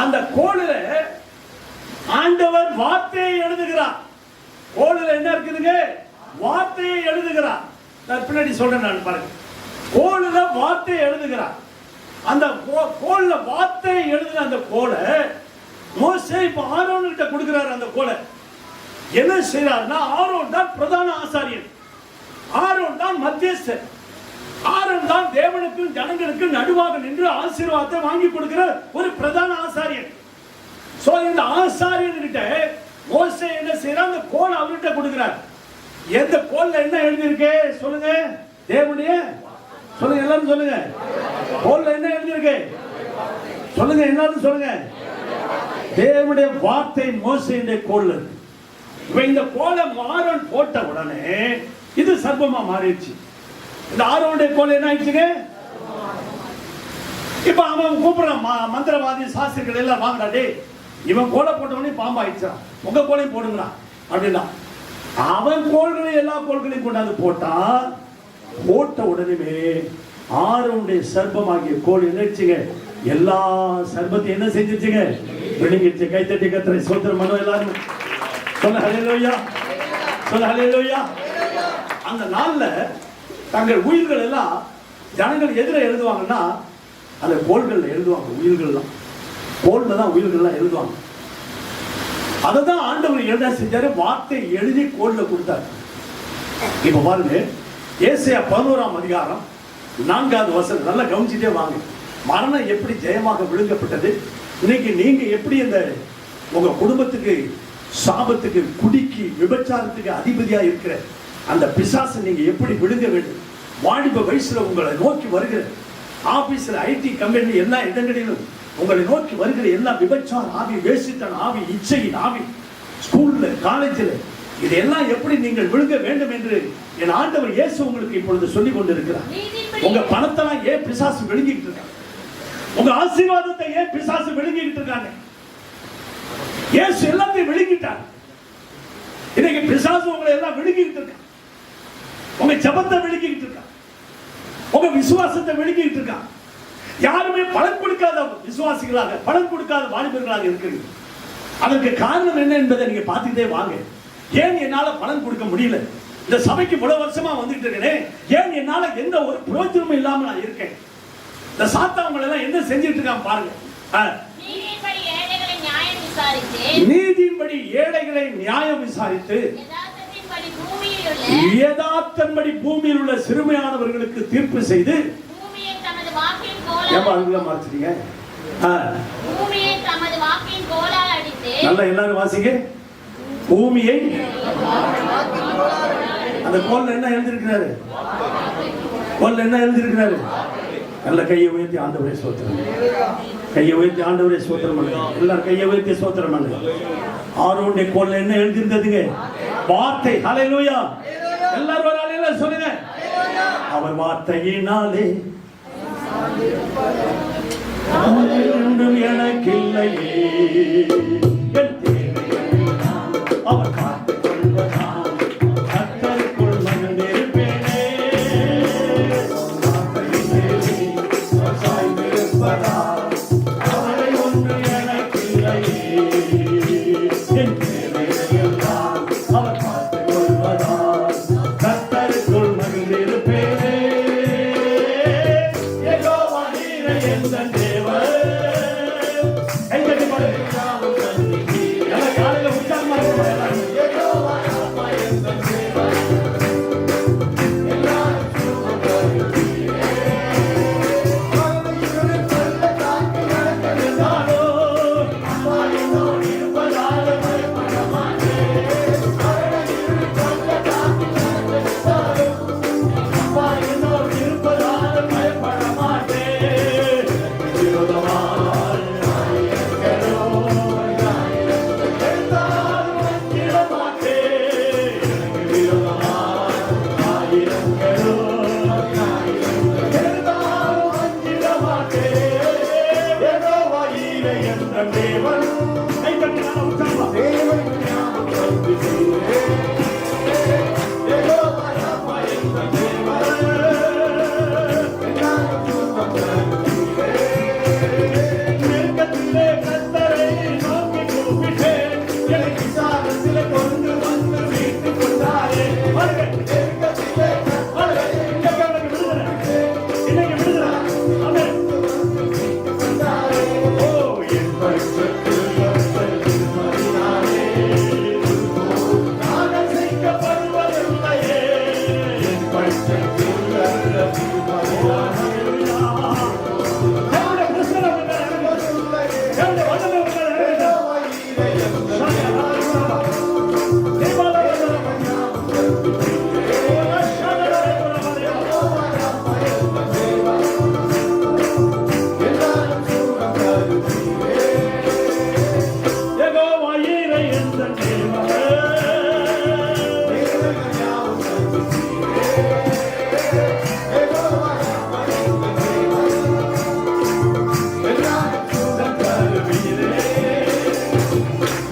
அந்த கோலில ஆண்டவர் வார்த்தையை எழுதுகிறார். கோலில என்ன இருக்குதுங்க? வார்த்தையை எழுதுகிறார். நான் பின்னாடி சொல்றேன், நான் பாருங்க. கோலில வார்த்தையை எழுதுகிறார். அந்த கோல்ல வார்த்தையை எழுதுன அந்த கோலை மோசே இப்ப ஆரோன் கிட்ட கொடுக்கிறார். அந்த கோலை என்ன செய்யறாருன்னா, ஆரோன் தான் பிரதான ஆசாரியன், ஆரோன் தான் மத்தியஸ்தர், ஆரோன் தான் தேவனுக்கும் ஜனங்களுக்கும் நடுவாக நின்று ஆசீர்வாதத்தை வாங்கி கொடுக்கிற ஒரு பிரதான ஆசாரியன். சோ இந்த ஆசாரியன் கிட்ட மோசே என்ன செய்யறார்? அந்த கோல் அவர்கிட்ட கொடுக்கிறார். எந்த கோல்ல என்ன எழுதி இருக்கு சொல்லுங்க? தேவனுடைய சொல்லுங்க, எல்லாரும் சொல்லுங்க. கோல்ல என்ன எழுதி இருக்கு சொல்லுங்க, எல்லாரும் சொல்லுங்க. தேவனுடைய வார்த்தை மோசேயுடைய கோல்ல. இந்த கோலை ஆரோன் போட்ட உடனே இது சர்ப்பமா மாறிடுச்சு. இந்த ஆரோனுடைய கோல் என்ன ஆயிடுச்சுங்க? இப்ப அவன் கூப்பிடுறான் மந்திரவாதி சாஸ்திரிகள் எல்லாம், வாங்கடா இவன் கோலை போட்ட உடனே பாம்பாயிடுச்சான், உங்க கோலையும் போடுங்களா அப்படின்னா. அவன் கோள்களை எல்லா கோள்களையும் கொண்டாந்து போட்டான். போட்ட உடனே ஆரோனுடைய சர்ப்பமாகிய கோல் என்னச்சுங்க? எல்லா சர்ப்பத்தையும் என்ன செஞ்சிருச்சுங்க? விழுங்கிடுச்சு. கைத்தட்டி கர்த்தரை ஸ்தோத்திரம் பண்ணுவோம் எல்லாரும். சொல்ல ஹல்லேலூயா, சொல்ல ஹல்லேலூயா. அந்த நாள்ல தங்கள் உயிர்கள் எல்லாம் ஜனங்கள் எதிர எழுதுவாங்கன்னா அந்த கோள்கள் எழுதுவாங்க. உயிர்கள்லாம் கோல்ல தான் உயிர்கள்லாம் எழுதுவாங்க. அதை தான் ஆண்டவர் எழுத செஞ்சாரு. வார்த்தை எழுதி கோல்ல கொடுத்தாரு. இப்ப பாருங்க, ஏசாயா 11ஆம் அதிகாரம் 4வது வசனம் நல்லா கவனிச்சுட்டே வாங்க. மரணம் எப்படி ஜெயமாக விழுங்கப்பட்டது, இன்னைக்கு நீங்க எப்படி இந்த உங்க குடும்பத்துக்கு சாபத்துக்கு குடிக்கு விபச்சாரத்துக்கு அதிபதியா இருக்கிற அந்த பிசாசை நீங்க எப்படி விழுங்க வேண்டும். வாலிப வயசுல உங்களை நோக்கி வருகிற ஆபீஸ்ல ஐடி கம்பெனி எல்லா இடங்களிலும் உங்களை நோக்கி வருகிற எல்லா விபச்சார ஆவி, வேசித்தன ஆவி, இச்சையின் ஆவி, ஸ்கூல்ல காலேஜில் இதெல்லாம் எப்படி நீங்கள் விழுங்க வேண்டும் என்று என் ஆண்டவர் இயேசு உங்களுக்கு இப்பொழுது சொல்லிக் கொண்டிருக்கிறார். உங்க பணத்தெல்லாம் ஏன் பிசாசு விழுங்கிட்டு இருக்காங்க? உங்க ஆசீர்வாதத்தை ஏன் பிசாசு விழுங்கிட்டு இருக்காங்க? இயேசு எல்லாத்தையும் விழுங்கிட்டார். இன்னைக்கு பிசாசு உங்களை எல்லாம் விழுங்கிட்டு இருக்கான். உங்க ஜபத்தை விழுங்கிட்டு இருக்கான், உங்க விசுவாசத்தை விழுங்கிட்டு இருக்கான். யாருமே பலன் கொடுக்காத விசுவாசிகளாக, பலன் கொடுக்காத வாலிபர்களாக இருக்கிறது. அதற்கு காரணம் என்ன என்பதை நீங்க பார்த்துட்டே வாங்க. ஏன் என்னால பலன் கொடுக்க முடியல? இந்த சபைக்கு இவ்வளவு வருஷமா வந்துட்டு இருக்கேன், ஏன் என்னால எந்த ஒரு பிரயோஜனமும் இல்லாம நான் இருக்கேன்? இந்த சாத்தான்கள் எல்லாம் என்ன செஞ்சிட்டு இருக்காங்க பாருங்க. நீதியின்படி ஏழைகளை நியாயம் விசாரித்து யதார்த்தம்படி பூமியில் உள்ள சிறுமையானவர்களுக்கு தீர்ப்பு செய்து நல்லா எல்லாரும் வாசிங்க. பூமியை அந்த கோல்ல என்ன எழுதியிருக்கிறாரு? கோல்ல என்ன எழுதியிருக்கிறாரு? நல்ல கையை உயர்த்தி ஆண்டவரே ஸ்தோத்திரம், கையை உயர்த்தி ஆண்டவரே ஸ்தோத்திரம் பண்ணுங்க. எல்லாரும் கையை உயர்த்தி ஸ்தோத்திரம் பண்ணுங்க. ஆரோனுடைய கோல்ல என்ன எழுதியிருந்ததுங்க? வார்த்தை. ஹல்லேலூயா. எல்லாரும் ஒரு ஹல்லேலூயா சொல்லுங்க. அவர் வார்த்தையினாலே ஒன்றும் எனக்கு இல்லையே, அவர் காத்துக் கொள்வதால் கர்த்தருக்குள் மகிழ்ந்திருப்பேனே. சாய்ந்திருப்பதால் அவரை ஒன்று எனக்கு இல்லையே, என் தேவையெல்லாம் அவர் காத்துக் கொள்வதால் கர்த்தருக்குள் மகிழ்ந்திருப்பேனே. யெகோவா நீரே எந்தன் தேவன். கைதட்டி பாடுங்க. காலையில உற்சாகமா எனக்கு விசாரத்திலே கொண்டு வந்து மீட்டு கொண்டாரே. பாருங்க, பாருங்க, இன்னைக்கு அவனுக்கு விடுதலை, இன்னைக்கு விடுதலை. ஆமென். ஓ, என் பரிசுத்தத்தில் கர்த்தர் திருமறினாரே. நான் அசைக்கப்படுவதில்லையே. என் பரிசுத்தத்தில் கர்த்தர் திருமறினாரே. தேவனுடைய பிரசன்னம் உங்கள் மேல் இறங்குகிறது. தேவனுடைய வல்லமை உங்கள் மேல் இறங்குகிறது.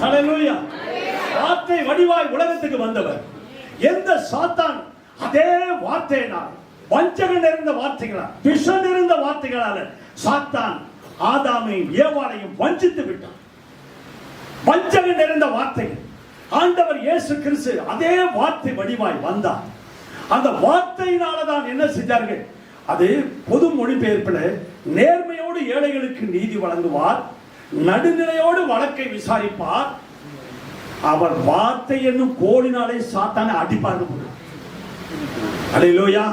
ஹல்லேலூயா. வார்த்தை வடிவாய் உலகத்துக்கு வந்தவர். எந்த சாத்தான் அதே வார்த்தையினால், வஞ்சகம் நிறைந்த வார்த்தைகளால், விஷம் நிறைந்த வார்த்தைகளால் சாத்தான் ஆதாமையும் ஏவாளையும் வஞ்சித்து விட்டான். வஞ்சகம் நிறைந்த வார்த்தைகள். ஆண்டவர் இயேசு கிறிஸ்து அதே வார்த்தை வடிவாய் வந்தார். அந்த வார்த்தையினாலதான் என்ன செஞ்சார்கள்? அது பொது மொழிபெயர்ப்பில் நேர்மையோடு ஏழைகளுக்கு நீதி வழங்குவார், நடுநிலையோடு வழக்கை விசாரிப்பார், அவர் வார்த்தை என்னும் கோலினாலே சாத்தானை அடிப்பார். அல்லேலூயா.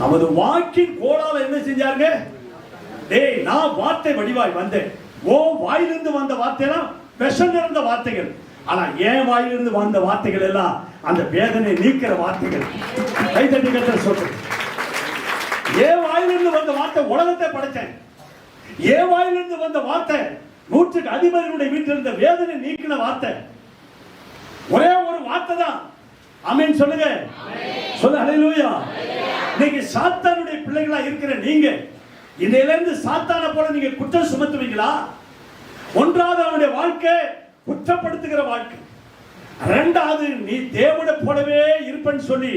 நமது வாக்கின் கோலால என்ன செஞ்சாங்க? டேய், நான் வார்த்தை வடிவாய் வந்தேன். ஓ வாயிலிருந்து வந்த வார்த்தையெல்லாம் விஷம் நிறைந்த வார்த்தைகள். ஆனா என் வாயிலிருந்து வந்த வார்த்தைகள் எல்லாம் அந்த வேதனை நீக்கிற வார்த்தைகள். கைதட்டி கர்த்தர் சொல்றேன். என் வாயிலிருந்து வந்த வார்த்தை உலகத்தை படைச்சேன். என் வாயிலிருந்து வந்த வார்த்தை நூற்றுக்கு அதிபதியுடைய வீட்டில் இருந்த வேதனை நீக்கின வார்த்தை. ஒரே ஒரு வார்த்தை தான். ஆமென் சொல்லுங்க. சொல்லுங்க ஹல்லேலூயா. இன்னைக்கு சாத்தானுடைய பிள்ளைகளா இருக்கிற நீங்க இன்னையிலிருந்து சாத்தானை போல நீங்க குற்றம் சுமத்துவீங்களா? ஒன்றாவது அவனுடைய வாழ்க்கை குற்றப்படுத்துகிற வாழ்க்கை. இரண்டாவது நீ தேவனை போலவே இருப்பேன்னு சொல்லி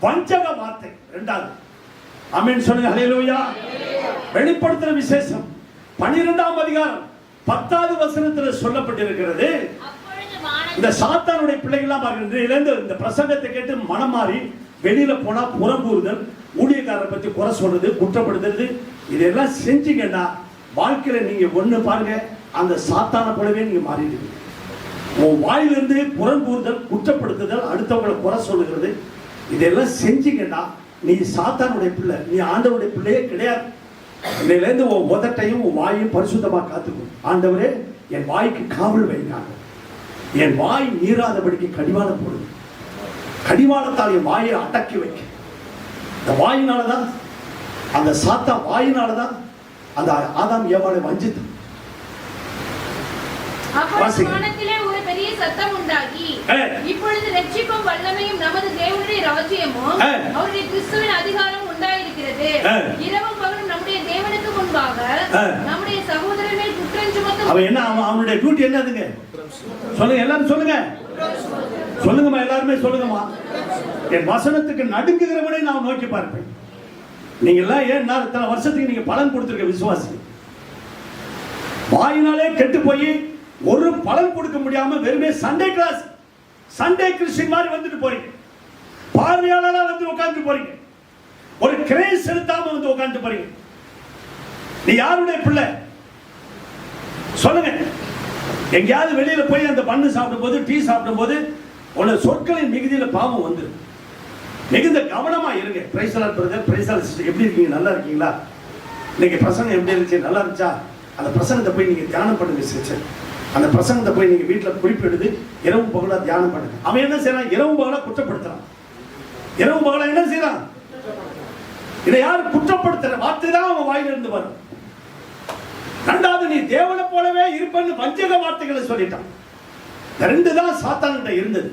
வஞ்சக வார்த்தை. இரண்டாவது. ஆமென் சொல்லுங்க ஹல்லேலூயா. வெளிப்படுத்துற விசேஷம் 12ஆம் அதிகாரம் 10வது வசனத்தில் சொல்லப்பட்டிருக்கிறது. இந்த சாத்தானுடைய பிள்ளைகள்லாம் பாருங்க, இந்த பிரசங்கத்தை கேட்டு மனம் மாறி வெளியில போனா புறம்பூறுதல், ஊழியக்காரரை பத்தி குறை சொல்றது, குற்றப்படுத்துறது, இதெல்லாம் செஞ்சீங்கன்னா வாழ்க்கையில நீங்க ஒண்ணு பாருங்க, அந்த சாத்தானை போலவே நீங்க மாறிடுவீங்க. உன் வாயிலிருந்து புறம்பூறுதல், குற்றப்படுத்துதல், அடுத்தவங்களை குறை சொல்லுகிறது, இதெல்லாம் செஞ்சீங்கன்னா நீ சாத்தானுடைய பிள்ளை, நீ ஆண்டவருடைய பிள்ளையே கிடையாது. இன்னையிலேருந்து உன் உதட்டையும் உன் வாயையும் பரிசுத்தமா காத்துக்கும். ஆண்டவரே, என் வாய்க்கு காவல் வைக்காங்க, என் வாய் மீறாதபடிக்கு கடிவாளம் போடுங்க, கடிவாளத்தால் என் வாயை அடக்கி வைக்க. இந்த வாயினாலதான், அந்த சாத்தா வாயினாலதான் அந்த ஆதாம் ஏவாளை வஞ்சித்து. வானத்திலே ஒரு பெரிய சத்தம் உண்டாகி, இப்பொழுது ரட்சிப்பும் வல்லமையும் நமது தேவனுடைய ராஜ்யமும் அவருடைய கிறிஸ்துவின் அதிகாரம் உண்டாயிருக்கிறது. இரவும் பகலும் நம்முடைய தேவனுக்கு முன்பாக நம்முடைய சகோதரர் மேல் குற்றம் சுமத்த. அவன் என்ன, அவனுடைய டியூட்டி என்னதுங்க? சொல்லுங்க, எல்லாரும் சொல்லுங்க, சொல்லுங்கம்மா, எல்லாருமே சொல்லுங்கம்மா. என் வசனத்துக்கு நடுங்குகிறவனை நான் நோக்கி பார்ப்பேன். நீங்க எல்லாம் ஏன் இத்தனை வருஷத்துக்கு நீங்க பலன் கொடுத்திருக்க விசுவாசி, வாயினாலே கெட்டு போய் ஒரு பலன் கொடுக்க முடியாம வெறுமே சண்டே கிளாஸ், சண்டே கிறிஸ்டியன் மாதிரி வந்துட்டு போறீங்க. பார்வையாளரா வந்து உட்கார்ந்து போறீங்க, ஒரு கிரேஸ் செலுத்தாம வந்து உட்கார்ந்து போறீங்க. நீ யாருடைய பிள்ளை சொல்லுங்க? எங்கேயாவது வெளியில போய் அந்த பண்ணு சாப்பிடும் போது, டீ சாப்பிடும் போது உன்னை சொற்களின் மிகுதியில பாவம் வந்து மிகுந்த கவனமா இருங்க. Praise Lord brother, praise Lord sister, எப்படி இருக்கீங்க? நல்லா இருக்கீங்களா? இன்னைக்கு பிரசங்கம் எப்படி இருந்துச்சு? நல்லா இருந்துச்சா? அந்த பிரசங்கத்தை போய் நீங்க தியானம் பண்ணுங்க சிஸ்டர். அந்த பிரசங்கத்தை போய் நீங்க வீட்டுல குறிப்பெடுத்து இரவு பகலா தியானம் பண்ணுங்க. அவன் என்ன செய்யறான்? இரவு பகலா குற்றப்படுத்துறான். இரவு பகலா என்ன செய்யறான்? இதை யார் குற்றப்படுத்துற வார்த்தை தான் அவன் வாயிலிருந்து வரும். இரண்டாவது, நீ தேவனை போலவே இருப்பன்னு வஞ்சக வார்த்தைகளை சொல்லிட்டான். ரெண்டு தான் சாத்தான் இருந்தது.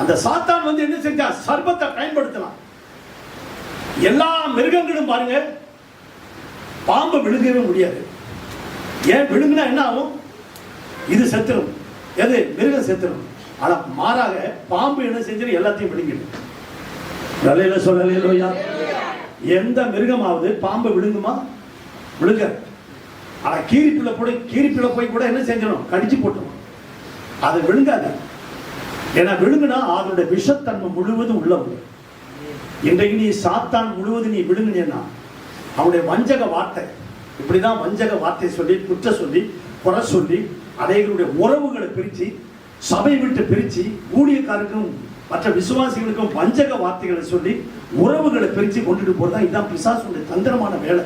அந்த சாத்தான் வந்து என்ன செஞ்சா? சர்பத்தை பயன்படுத்தலாம். எல்லா மிருகங்களும் பாருங்க, பாம்பு விழுங்கவே முடியாது. ஏன்? விழுங்கினா என்ன ஆகும்? இது செத்துரும். எது? மிருகம் செத்துரும். ஆனா மாறாக பாம்பு என்ன செஞ்சிடும்? எல்லாத்தையும் விழுங்கிடும். நல்ல சொல்லலையா? எந்த மிருகமாவது பாம்பை விழுங்குமா? விழுங்க. ஆனா கீரிப்பில போய் கூட என்ன செஞ்சிடும்? கடிச்சு போட்டுரும். அதை விழுங்காது. ஏன்னா விழுங்குனா அதனுடைய விஷத்தன்மை முழுவதும் உள்ள வரும். இன்றைக்கு நீ சாத்தான் முழுவதும் நீ விழுங்கினா அவனுடைய வஞ்சக வார்த்தை இப்படிதான் வஞ்சக வார்த்தை சொல்லி குற்ற சொல்லி குறை சொல்லி அதைகளுடைய உறவுகளை பிரிச்சு சபை விட்டு பிரிச்சு ஊழியக்காருக்கும் மற்ற விசுவாசிகளுக்கும் வஞ்சக வார்த்தைகளை சொல்லி உறவுகளை பிரிச்சு கொண்டுட்டு போறதா இதான் பிசாசுடைய தந்திரமான வேலை.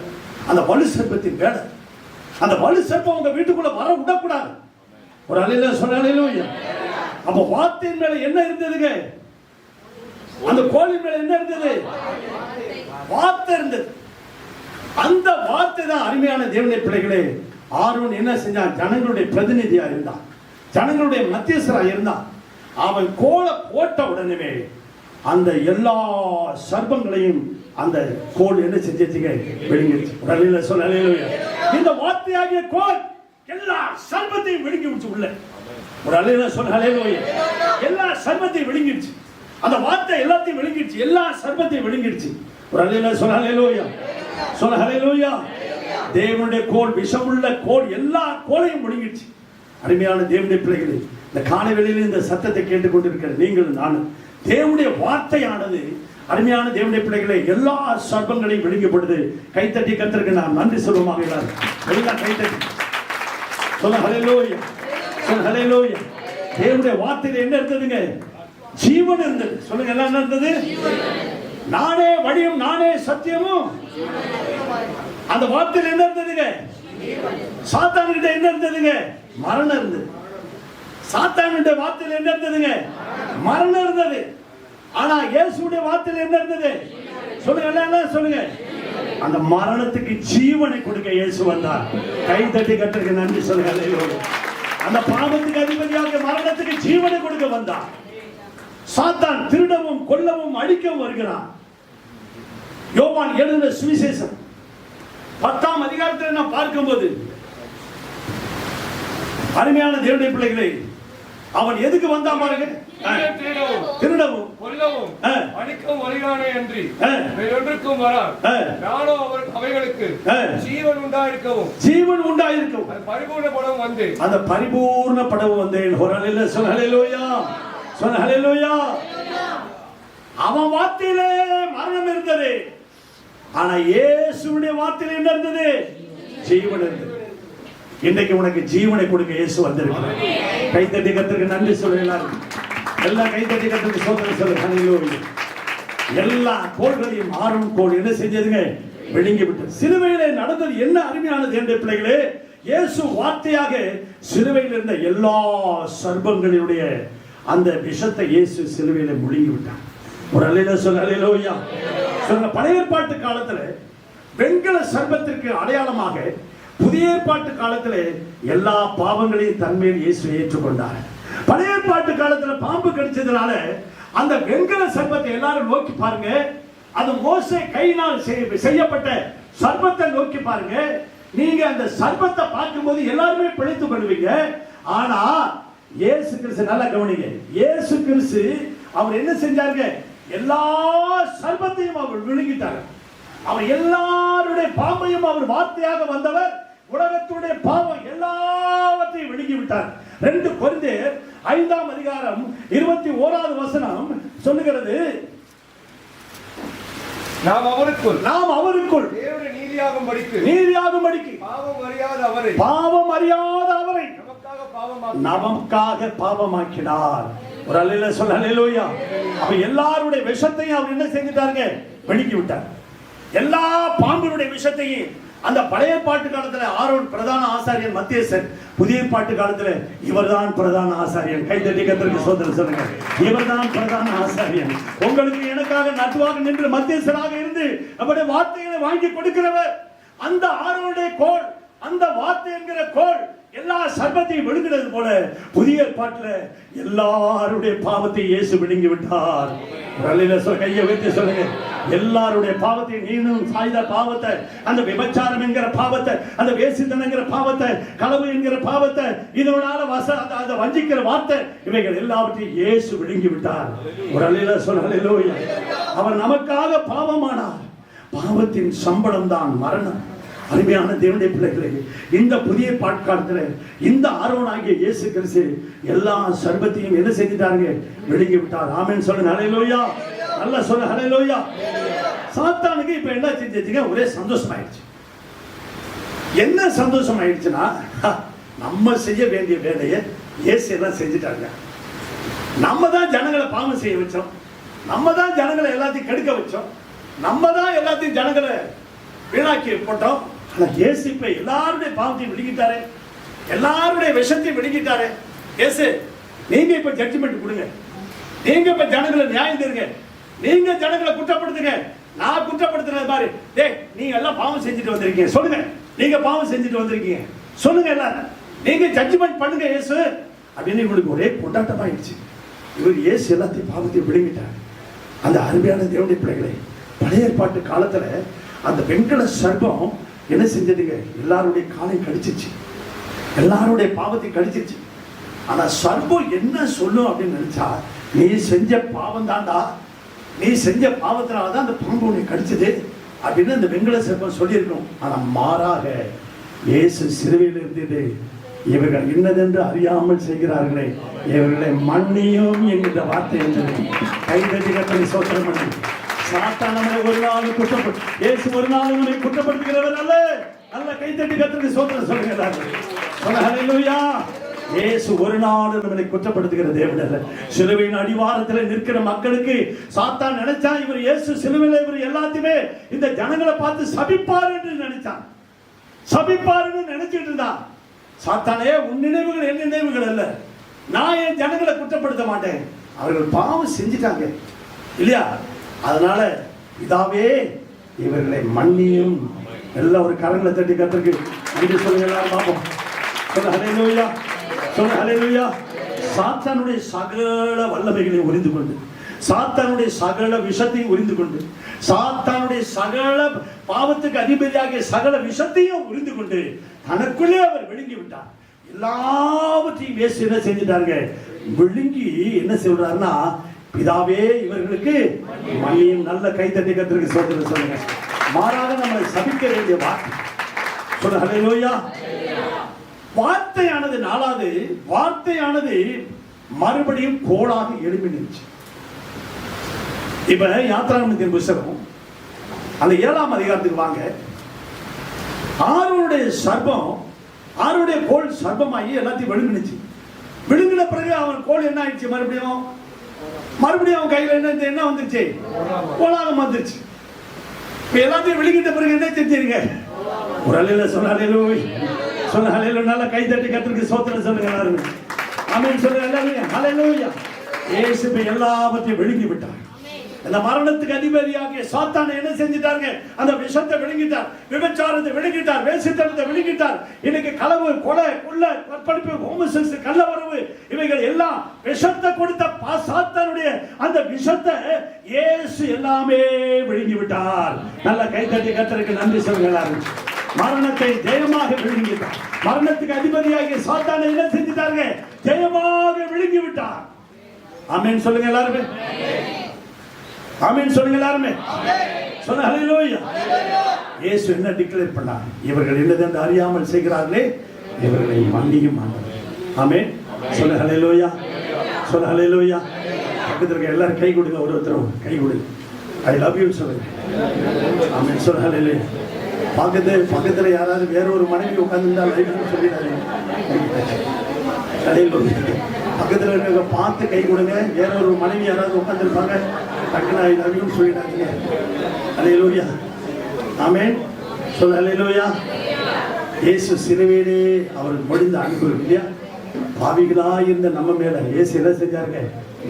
அந்த வலு சர்ப்பத்தின் வேலை. அந்த வலு சர்ப்பம் உங்க வீட்டுக்குள்ள வர விடக்கூடாது. ஒரு அலையில சொன்னாலும் அப்ப வார்த்தையின் மேல என்ன இருந்ததுங்க? அந்த கோலின் மேல என்ன இருந்தது? வார்த்தை இருந்தது. அந்த வார்த்தை தான் அருமையான தேவனுடைய பிள்ளைகளே. ஆரோன் என்ன செஞ்சான்? ஜனங்களுடைய பிரதிநிதியா இருந்தான், ஜனங்களுடைய மத்தியஸ்தரா இருந்தான். அவன் கோலை போட்ட உடனே அந்த எல்லா சர்ப்பங்களையும் அந்த கோல் என்ன செஞ்சிருச்சுங்க? விழுங்கிடுச்சு. உடனே சொல்ல இந்த வார்த்தையாகிய கோல் எல்லா சர்ப்பத்தையும் விழுங்கி விடுச்சு உள்ள. ஒரு அலையில சொல்ல எல்லா சர்ப்பத்தையும் விழுங்கிடுச்சு. அந்த வார்த்தை எல்லாத்தையும் விழுங்கிடுச்சு, எல்லா சர்ப்பத்தையும் விழுங்கிடுச்சு. ஒரு அலையில சொல்ல ஹல்லேலூயா. தேவனுடைய கோல், விஷமுள்ள கோல், எல்லா கோலையும் விழுங்கிடுச்சு. அருமையான தேவனுடைய பிள்ளைகளே, இந்த காலை வேளையில் இந்த சத்தத்தை கேட்டுக்கொண்டிருக்கிற நீங்கள் நானும் தேவனுடைய வார்த்தையானது அருமையான தேவனுடைய பிள்ளைகளை எல்லா சர்ப்பங்களையும் விழுங்கப்படுது. கைத்தட்டி கர்த்தருக்கு நாம் நன்றி சொல்லுவோமாக. எல்லாம் கைத்தட்டி சொல்ல ஹல்லேலூயா, சொல்ல ஹல்லேலூயா. தேவனுடைய வார்த்தையில என்ன இருந்ததுங்க? ஜீவன் இருந்தது. சொல்லுங்க, எல்லாம் என்ன இருந்தது? நானே வழியும் நானே சத்தியமும். அந்த வார்த்தையில என்ன இருந்ததுங்க? சாத்தான் கிட்ட என்ன இருந்ததுங்க? மரணம் இருந்தது. சாத்தானுடைய வார்த்தையில என்ன இருந்ததுங்க? மரணம் இருந்தது. ஆனா இயேசுடைய வார்த்தையில என்ன இருந்தது? சொல்லுங்க, எல்லாம் சொல்லுங்க. அந்த மரணத்துக்கு ஜீவனை கொடுக்க இயேசு வந்தார். கை தட்டி கர்த்தருக்கு நன்றி சொல்லுங்க. அந்த பாவத்துக்கு அதிபதியாக மரணத்துக்கு ஜீவனை கொடுக்க வந்தார். சாத்தான் திருடவும் கொல்லவும் அழிக்கவும் வருகிறான். யோவான் எழுதின சுவிசேஷம் 10ஆம் அதிகாரத்தில் நாம் பார்க்கும்போது அருமையான தேவனுடைய பிள்ளைகளை, அவன் எதுக்கு வந்தான் பாருங்க? திருடவும் கொல்லவும் அழிக்கவும் வருகிறானே அன்றி வேறொன்றுக்கும் வரான். நானோ அவைகளுக்கு ஜீவன் உண்டாயிருக்கவும் பரிபூர்ணப்படவும் வந்தேன். அந்த பரிபூர்ணப்படவும் வந்தேன். ஒரு அல்லேலூயா, சொல்ல ஹல்லேலூயா, சொல்ல ஹல்லேலூயா. அவன் வார்த்தையிலே மரணம் இருந்தது. ஆனா இயேசுவுடைய வார்த்தையில என்ன இருந்தது? ஜீவன் இருந்தது. இன்றைக்கு உனக்கு ஜீவனை கொடுக்க இயேசு வந்திருக்கிறார். கைத்தட்டி கர்த்தருக்கு நன்றி சொல்லுங்கள். எல்லாம் கைத்தட்டி கர்த்தருக்கு ஸ்தோத்திரம் சொல்லுங்க. ஹல்லேலூயா. எல்லா கோள்களையும் ஆறும் கோள் என்ன செஞ்சதுங்க? விழுங்கி விட்டது. சிலுவையிலே நடந்தது என்ன அருமையானது என்ற பிள்ளைகளே, இயேசு வார்த்தையாக சிலுவையில் இருந்த எல்லா சர்ப்பங்களுடைய அந்த விஷத்தை இயேசு சிலுவையில முழுங்கி விட்டார். ஒரு அல்லேலூயா, சொல்ல ஹல்லேலூயா. சொல்ல. பழைய ஏற்பாட்டு காலத்துல வெண்கல சர்ப்பத்திற்கு அடையாளமாக புதிய ஏற்பாட்டு காலத்துல எல்லா பாவங்களையும் தன்மையில் இயேசு ஏற்றுக்கொண்டார். பழைய ஏற்பாட்டு காலத்துல பாம்பு கடிச்சதுனால அந்த வெண்கல சர்ப்பத்தை எல்லாரும் நோக்கி பாருங்க. அது மோசே கையினால் செய்யப்பட்ட சர்ப்பத்தை நோக்கி பாருங்க. நீங்க அந்த சர்ப்பத்தை பார்க்கும்போது எல்லாருமே பிழைத்துக் கொள்வீங்க. ஆனா இயேசு கிறிஸ்து, நல்லா கவனிங்க, இயேசு கிறிஸ்து அவர் என்ன செஞ்சாருங்க? எல்லா சர்ப்பத்தையும் அவர் விழுங்கிட்டார். அவர் எல்லாருடைய பாம்பையும் அவர் வார்த்தையாக வந்தவர் உலகத்துடைய பாவம் எல்லாவற்றையும் விழுங்கி விட்டார். 2 கொரிந்தியர் 5ஆம் அதிகாரம் 21வது வசனம் சொல்லுகிறது, நாம் அவருக்குள் தேவனுடைய நீதியாகும்படிக்கு பாவம் அறியாத அவரை நமக்காக பாவமாக்கினார். ஒரு அல்லேலூயா, சொல்ல ஹல்லேலூயா. அப்ப எல்லாருடைய விஷத்தையும் அவர் என்ன செஞ்சிட்டாருங்க? விழுங்கி விட்டார். எல்லா பாம்பினுடைய விஷத்தையும். அந்த பழைய பாட்டு காலத்துல ஆரோன் பிரதான ஆசாரியன் மத்தியஸ்தர், புதிய பாட்டு காலத்துல இவர்தான் பிரதான ஆசாரியன். கைதட்டி கர்த்தருக்கு ஸ்தோத்திரம் சொல்லுங்க. இவர்தான் பிரதான ஆசாரியன். உங்களுக்கு எனக்காக நடுவாக நின்று மத்தியஸ்தராக இருந்து நம்முடைய வார்த்தைகளை வாங்கி கொடுக்கிறவர். அந்த ஆரோனுடைய கோல், அந்த வார்த்தை என்கிற கோல் எல்லா சர்ப்பத்தையும் விழுங்கினது போல புதிய ஏற்பாட்டில் எல்லாருடைய பாவத்தை இயேசு விழுங்கி விட்டார். கையை வைத்து சொல்லுங்க, எல்லாருடைய பாவத்தை, நீனும் சாய்ந்த பாவத்தை, அந்த விபச்சாரம் என்கிற பாவத்தை, அந்த வேசித்தனம் என்கிற பாவத்தை, களவு என்கிற பாவத்தை, இதனால அந்த வஞ்சிக்கிற வார்த்தை, இவைகள் எல்லாவற்றையும் இயேசு விழுங்கி விட்டார். ஒரு அல்லேலூயா, சொல்ல ஹல்லேலூயா. அவர் நமக்காக பாவமானார். பாவத்தின் சம்பளம் தான் மரணம். அருமையான தேவனுடைய பிள்ளைகளே, இந்த புதிய பாட்காலத்துல இந்த ஆரோனாகிய இயேசு கிறிஸ்து எல்லா சர்வத்தையும் என்ன செஞ்சிட்டாங்க? விழுங்கி விட்டார். ஆமென் சொல்லுங்க. ஹல்லேலூயா. நல்லா சொல்லுங்க. ஹல்லேலூயா. சாத்தானுக்கு இப்ப என்ன செஞ்சிருச்சுங்க? ஒரே சந்தோஷம் ஆயிடுச்சு. என்ன சந்தோஷம் ஆயிடுச்சுன்னா, நம்ம செய்ய வேண்டிய வேலையை இயேசு எல்லாம் செஞ்சுட்டாங்க. நம்ம தான் ஜனங்களை பாவம் செய்ய வச்சோம், நம்ம தான் ஜனங்களை எல்லாத்தையும் கெடுக்க வச்சோம், நம்ம தான் எல்லாத்தையும் ஜனங்களை வீணாக்கி போட்டோம். ஆனா இயேசு இப்ப எல்லாருடைய பாவத்தையும் விழுங்கிட்டாரு, எல்லாருடைய விஷத்தையும் விழுங்கிட்டாரு. இயேசு நீங்க இப்ப ஜட்ஜ்மெண்ட் கொடுங்க, நீங்க இப்ப ஜனங்களை நியாயம் தருங்க, நீங்க ஜனங்களை குற்றப்படுத்துங்க. நான் குற்றப்படுத்துறது மாதிரி, டேய் நீங்க எல்லாம் பாவம் செஞ்சுட்டு வந்திருக்கீங்க, சொல்லுங்க நீங்க பாவம் செஞ்சுட்டு வந்திருக்கீங்க, சொல்லுங்க எல்லாரும் நீங்க ஜட்ஜ்மெண்ட் பண்ணுங்க இயேசு அப்படின்னு இவங்களுக்கு ஒரே கொண்டாட்டமாயிடுச்சு. இவர் இயேசு எல்லாத்தையும் பாவத்தையும் விழுங்கிட்டார். அந்த அருமையான தேவனுடைய பிள்ளைகளை, பழைய ஏற்பாட்டு காலத்துல அந்த வெண்கல சர்ப்பம் என்ன செஞ்சதுங்க? எல்லாருடைய காலை கடிச்சிச்சு, எல்லாருடைய பாவத்தை கடிச்சிச்சு. ஆனா சர்ப்பம் என்ன சொல்லும் அப்படின்னு நினைச்சா, நீ செஞ்ச பாவம் தாண்டா, நீ செஞ்ச பாவத்தினாலதான் அந்த பாம்பு உன்னை கடிச்சது அப்படின்னு அந்த வெண்கல சர்ப்பம் சொல்லியிருக்கணும். ஆனா மாறாக இயேசு சிலுவையில் இருந்தது, இவர்கள் இன்னதென்று அறியாமல் செய்கிறார்களே, இவர்களை மன்னியும் என்கிற வார்த்தை இருந்தது. கைதட்டி கர்த்தரை ஸ்தோத்திரம் பண்ணி. சாத்தான் நம்மை ஒரு நாள் குற்றப்படுத்த, இயேசு ஒரு நாள் நம்மை குற்றப்படுத்துகிறவர் அல்ல. நல்ல கைதட்டி கர்த்தருக்கு ஸ்தோத்திரம் சொல்லுங்க. சொல்லுங்க ஹல்லேலூயா. இயேசு ஒரு நாள் நம்மை குற்றப்படுத்துகிற தேவன் அல்ல. சிலுவையின் அடிவாரத்தில் நிற்கிற மக்களுக்கு சாத்தான் நினைச்சா, இவர் இயேசு சிலுவையில் இவர் எல்லாத்தையுமே இந்த ஜனங்களை பார்த்து சபிப்பார் என்று நினைச்சான், சபிப்பாருன்னு நினைச்சிட்டு இருந்தான். சாத்தானே, உன் நினைவுகள் என் நினைவுகள் அல்ல, நான் என் ஜனங்களை குற்றப்படுத்த மாட்டேன், அவர்கள் பாவம் செஞ்சிட்டாங்க இல்லையா, அதனால இதாவே இவர்களை மன்னியும். எல்லாம் ஒரு கரங்களை தட்டி கர்த்தருக்கு நன்றி சொல்லுங்க. எல்லாரும் பாப்போம். சொல்ல ஹல்லேலூயா, சொல்ல ஹல்லேலூயா. சாத்தானுடைய சகல வல்லமைகளை உரிந்து கொண்டு, சாத்தானுடைய சகல விஷத்தையும் உரிந்து கொண்டு, சாத்தானுடைய சகல பாவத்துக்கு அதிபதியாகிய சகல விஷத்தையும் உரிந்து கொண்டு தனக்குள்ளே அவர் விழுங்கி விட்டார். எல்லாவற்றையும் இயேசு என்ன செஞ்சிட்டாங்க? விழுங்கி என்ன சொல்றாருன்னா, பிதாவே இவர்களுக்கு மன்னியும். நல்ல கைத்தட்டி கர்த்தருக்கு ஸ்தோத்திரம் சொல்லுங்க. மாறாக நம்மளை சபிக்க வேண்டிய வார்த்தை. சொல்லுங்க ஹல்லேலூயா. வார்த்தையானது நாலாவது வார்த்தையானது மறுபடியும் கோளாக எழுப்பி நின்றுச்சு. இப்ப யாத்திராகமத்தின் புத்தகம் அந்த 7ஆம் அதிகாரத்துக்கு வாங்க. ஆரோனுடைய சர்ப்பம், ஆரோனுடைய கோல் சர்ப்பமாகி எல்லாத்தையும் விழுங்கினுச்சு. விழுங்கின பிறகு அவன் கோல் என்ன ஆயிடுச்சு? மறுபடியும் அவன் கையில என்ன வந்துருச்சு? கோலாகம் வந்துருச்சு. எல்லாத்தையும் விழுங்கிட்ட பிறகு என்ன செஞ்சீங்க? ஒரு அலையில சொன்ன அலையில நல்ல கை தட்டி கர்த்தருக்கு ஸ்தோத்திரம் சொல்லுங்க எல்லாரும். ஆமென் சொல்லுங்க எல்லாரும். ஹல்லேலூயா. இயேசு எல்லாவற்றையும் விழுங்கி விட்டார். அந்த மரணத்துக்கு அதிபதியாகிய சாத்தானை என்ன செஞ்சிட்டாங்க? அந்த விஷத்தை விழுங்கிட்டார், விபச்சாரத்தை விழுங்கிட்டார், வேசித்தனத்தை விழுங்கிட்டார். இன்னைக்கு களவு, கொலை, கொள்ள, கற்பழிப்பு, ஹோமோசெக்ஸ், கள்ளவரவு, இவைகள் எல்லாம் விஷத்தை கொடுத்த சாத்தானுடைய அந்த விஷத்தை இயேசு எல்லாமே விழுங்கி விட்டார். நல்ல கைத்தட்டி கர்த்தருக்கு நன்றி சொல்லுங்க எல்லாரும். மரணத்தை ஜெயமாக விழுங்கிட்டார். மரணத்துக்கு அதிபதியாகிய சாத்தானை என்ன செஞ்சிட்டாங்க? ஜெயமாக விழுங்கி விட்டார். ஆமென் சொல்லுங்க எல்லாருமே. ஆமென் சொல்லுங்க எல்லாருமே. சொல்லுங்க ஹல்லேலூயா. இயேசு என்ன டிக்ளேர் பண்ணார்? இவர்கள் என்னதென்று அறியாமல் செய்கிறார்களே, இவர்களை மன்னியும் ஆண்டவரே. ஆமென் சொல்லுங்க ஹல்லேலூயா. சொல்லுங்க ஹல்லேலூயா. பக்கத்துல இருக்க எல்லாரும் கை கொடுங்க, ஒருத்தரும் கை கொடுங்க. ஐ லவ் யூ சொல்லுங்க. ஆமென் சொல்லுங்க ஹல்லேலூயா. பக்கத்துல யாராவது வேற ஒரு மனைவி உட்கார்ந்துருந்தா லைஃப் சொல்லிடாதீங்க. பக்கத்துல இருக்க பார்த்து கை கொடுங்க. வேற ஒரு மனைவி யாராவது உட்கார்ந்துருப்பாங்க, டக்குனு ஐ லவ் யூ சொல்லிடாதீங்க. ஹல்லேலூயா. ஆமென் சொல்ல ஹல்லேலூயா. இயேசு சிலுவையிலே அவர் முடிந்த அன்பு இல்லையா, பாவிகளா இருந்த நம்ம மேல இயேசு என்ன செஞ்சாருங்க?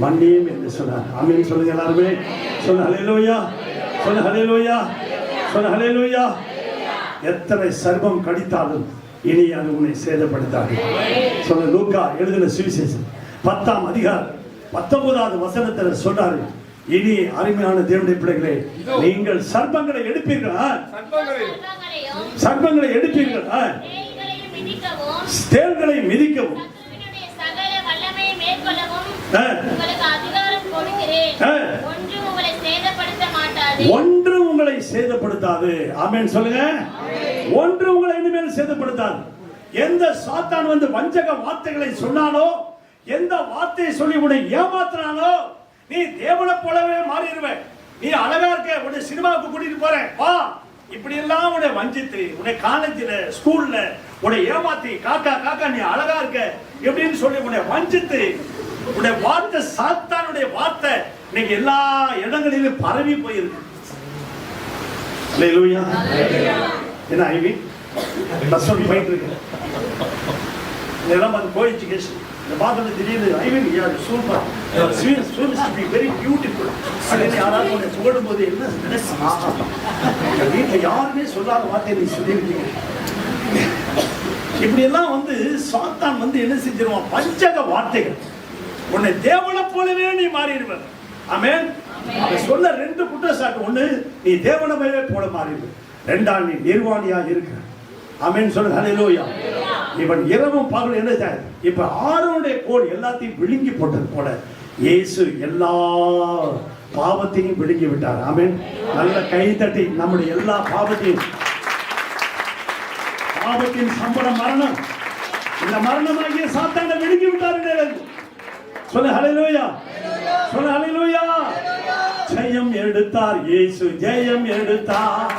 மன்னியும் என்று சொன்னார். ஆமென் சொல்லுங்க எல்லாருமே. சொல்ல ஹல்லேலூயா. சொல்ல ஹல்லேலூயா. சொல்ல ஹல்லேலூயா. எத்தனை சர்ப்பம் கடித்தாலும் இனி அது உன்னை சேதப்படுத்தாது. சொல்ல லூக்கா எழுதின சுவிசேஷம் 10ஆம் அதிகாரம் 19வது வசனத்துல சொல்றாரு, இனி அருமையான தேவனுடைய பிள்ளைகளே, நீங்கள் சர்ப்பங்களை எடுப்பீர்களா? சர்ப்பங்களை எடுப்பீர்களா? தேள்களை மிதிக்கவும் ஒன்று உங்களை சேதப்படுத்தாது. ஆமென் சொல்லுங்க. ஒன்று உங்களை இனிமேல் சேதப்படுத்தாது. எந்த சாத்தான் வந்து வஞ்சக வார்த்தைகளை சொன்னானோ, எந்த வார்த்தையை சொல்லி உன்னை ஏமாத்தினானோ, நீ தேவனை போலவே மாறிடுவே. நீ அழகா இருக்க, உன்னை சினிமாவுக்கு கூட்டிட்டு போறேன் வா, இப்படி எல்லாம் உன்னை வஞ்சித்து, உன்னை காலேஜ்ல ஸ்கூல்ல உன்னை ஏமாத்தி, காக்கா காக்கா நீ அழகா இருக்க எப்படின்னு சொல்லி உன்னை வஞ்சித்து, உன்னை வார்த்தை சாத்தானுடைய வார்த்தை இன்னைக்கு எல்லா இடங்களிலும் பரவி போயிருக்கு. அல்லேலூயா. என்ன ஐவி பஸ்ஸோட போயிட்டு இருக்கு, இதெல்லாம் அது போயிடுச்சு கேஸ். இந்த பாத்திரம் திடீர்னு ஐவி சூப்பர் வெரி பியூட்டிஃபுல் அப்படின்னு யாராவது உன்னை புகழும் போது என்ன நினைச்சு வீட்டில் யாருமே சொல்லாத வார்த்தை நீ சொல்லியிருக்கீங்க. இப்படி எல்லாம் வந்து சாத்தான் வந்து என்ன செஞ்சிருவான், பஞ்சக வார்த்தைகள். உன்னை தேவனை போலவே நீ மாறிடுவ. ஆமென். அவன் சொன்ன ரெண்டு குற்றச்சாட்டு, ஒண்ணு நீ தேவனவே போல மாறிடுவ, ரெண்டாம் நீ நிர்வாணியா இருக்க. ஆமென் சொல்லுங்க. ஹல்லேலூயா. இவன் இரவும் பகல் என்ன செய்ய, இப்ப ஆரோனுடைய கோல் எல்லாத்தையும் விழுங்கி போட்டது போல இயேசு எல்லா பாவத்தையும் விழுங்கி விட்டார். ஆமென். நல்ல கை தட்டி நம்முடைய எல்லா பாவத்தையும், பாவத்தின் சம்பளம் மரணம், இந்த மரணமாகிய சாத்தானை விழுங்கி விட்டார். சொல்ல ஹல்லேலூயா, சொல்ல ஹல்லேலூயா. ஜெயம் எடுத்தார் இயேசு, ஜெயம் எடுத்தார்.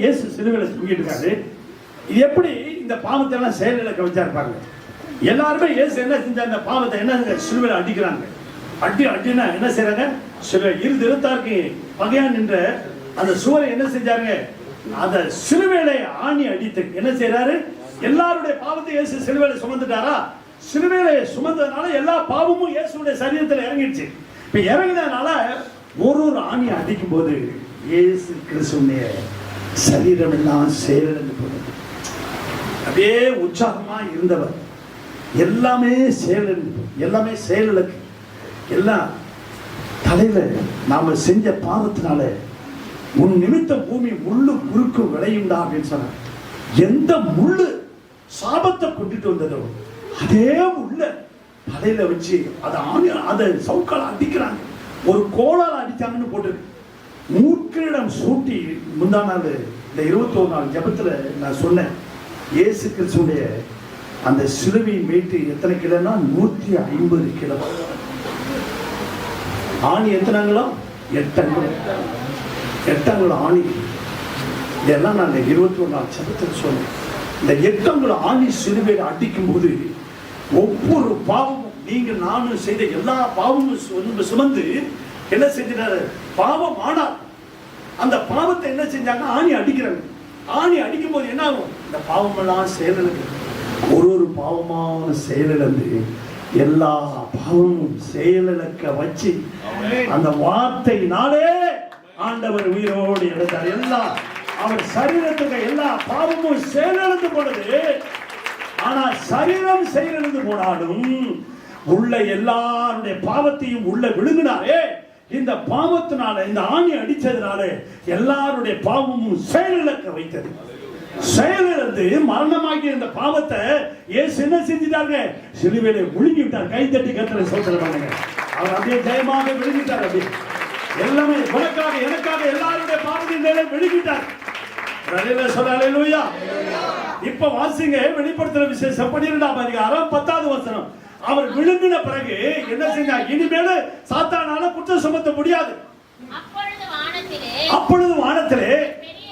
இயேசு சிலுவையில தூங்கிட்டு இருக்காரு. இது எப்படி இந்த பாவத்தை எல்லாம் செயலிழக்க வச்சாருப்பாங்க. எல்லாருமே இயேசு என்ன செஞ்ச அந்த பாவத்தை என்ன சிலுவையில அடிக்கிறாங்க. அடினா என்ன செய்யறாங்க, சில இரு திருத்தாருக்கு பகையா நின்ற அந்த சுவரை என்ன செஞ்சாங்க, அந்த சிலுவையில ஆணி அடித்து என்ன செய்யறாரு, எல்லாருடைய பாவத்தை இயேசு சிலுவையில சுமந்துட்டாரா. சிலுவையில சுமந்ததுனால எல்லா பாவமும் இயேசுடைய சரீரத்தில் இறங்கிடுச்சு. இப்ப இறங்கினதுனால ஒரு ஆணி அடிக்கும் போது இயேசு கிறிஸ்துவினுடைய சரீரம் எல்லாம் செயலிழந்து போனது. அப்படியே உற்சாகமா இருந்தவர் எல்லாமே செயலிழந்து, எல்லாமே செயலிழக்கு, எல்லாம் தலையில நாம செஞ்ச பாவத்தினால உன் நிமித்த பூமி முள்ளு குறுக்கு விளையுண்டா அப்படின்னு சொன்னார். எந்த முள்ளு சாபத்தை கொண்டுட்டு வந்ததோ அதே முள்ள தலையில வச்சு அதை சவுக்கால அடிக்கிறாங்க. ஒரு கோளால் அடிச்சாங்கன்னு போட்டுருக்கு. மூக்கிடம் சூட்டி முந்தா நாள் இந்த 21 நாள் ஜபத்துல நான் சொன்னேன், இயேசு கிறிஸ்துடைய அந்த சிலுவையின் வெயிட் எத்தனை கிலோனா 150 கிலோ. ஆணி எத்தனாங்களோ 8 அங்குலம், 8 அங்குலம் ஆணி. இதெல்லாம் நான் 21 நாள் ஜபத்தில் சொன்னேன். இந்த 8 அங்குலம் ஆணி சிலுவையில் அடிக்கும் போது ஒவ்வொரு பாவமும் நீங்க நானும் செய்த எல்லா பாவமும் சுமந்து என்ன செஞ்சாரு, பாவம் ஆனால் அந்த பாவத்தை என்ன செஞ்சாங்க, ஆணி அடிக்கிறாங்க. ஆணி அடிக்கும் போது என்ன ஆகும், இந்த பாவம் எல்லாம் செயலிழந்து ஒரு பாவமான செயலிழந்து எல்லா பாவமும் செயலிழக்க வச்சு அந்த வார்த்தையினாலே ஆண்டவர் உயிரோடு எடுத்தார். எல்லாம் அவர் சரீரத்துக்கு எல்லா பாவமும் செயலிழந்து போனது. ஆனா சரீரம் செயலிழந்து போனாலும் உள்ள எல்லாருடைய பாவத்தையும் உள்ள விழுங்கினாரே, இந்த பாவத்தினால, இந்த ஆணி அடிச்சதுனால எல்லாருடைய பாவமும் செயலிழக்க வைத்தது. செயலிழந்து மரணமாகிய இந்த பாவத்தை இயேசு என்ன செஞ்சிட்டாங்க? சிலுவையிலே விழுங்கி விட்டார். கை தட்டி கர்த்தரை ஸ்தோத்திரம் பண்ணுங்க. அவர் அப்படியே ஜெயமாக விழுங்கிட்டார். அப்படியே எல்லாமே உனக்காக எனக்காக எல்லாருடைய பாவத்தின் மேலே விழுங்கிட்டார். ஹல்லேலூயா. இப்ப வாசிங்க வெளிப்படுத்துற விசேஷம் 12ஆம் அதிகாரம் 10வது வசனம். அவர் விழுங்கின பிறகு என்ன செஞ்சார்? இனிமேல் சாத்தானால குற்றம் சுமத்த முடியாது. அப்பொழுது வானத்திலே பெரிய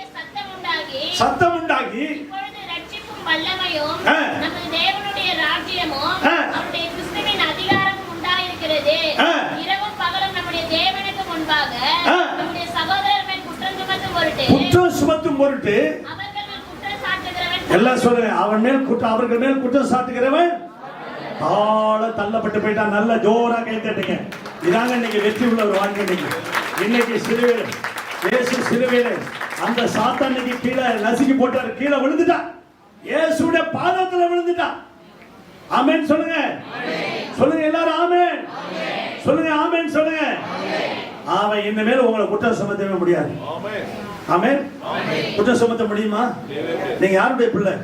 சத்தம் உண்டாகி இப்பொழுது ரட்சிப்பும் வல்லமையும் நமது தேவனுடைய ராஜ்யமும் அவருடைய கிறிஸ்துவின் அதிகாரமும் உண்டாயிருக்கிறது. இரவும் பகலும் நம்முடைய தேவனுக்கு முன்பாக நம்முடைய சகோதரர் மேல் குற்றம் சுமத்தும் பொருட்டு அவர்கள் மேல் குற்றம் சாட்டுகிறவன், எல்லாம் சொல்லுங்க, அவர்கள் மேல் குற்றம் சாட்டுகிறவன் ஆள தள்ளப்பட்டு போயிட்டான். நல்ல ஜோரா கை தட்டுங்க. இதாங்க இன்னைக்கு வெற்றி உள்ள ஒரு வாழ்க்கை. இன்னைக்கு சிலுவையில இயேசு சிலுவையில அந்த சாத்தானுக்கு கீழே நசுக்கி போட்டாரு. கீழே விழுந்துட்டான். இயேசுடைய பாதத்துல விழுந்துட்டான். ஆமென் சொல்லுங்க. சொல்லுங்க எல்லாரும் ஆமென் சொல்லுங்க. ஆமென் சொல்லுங்க. அவன் இனிமேல் உங்களை குற்றம் சுமத்தவே முடியாது. ஆமென். குற்றம் சுமத்த முடியுமா? நீங்க யாருடைய பிள்ளை?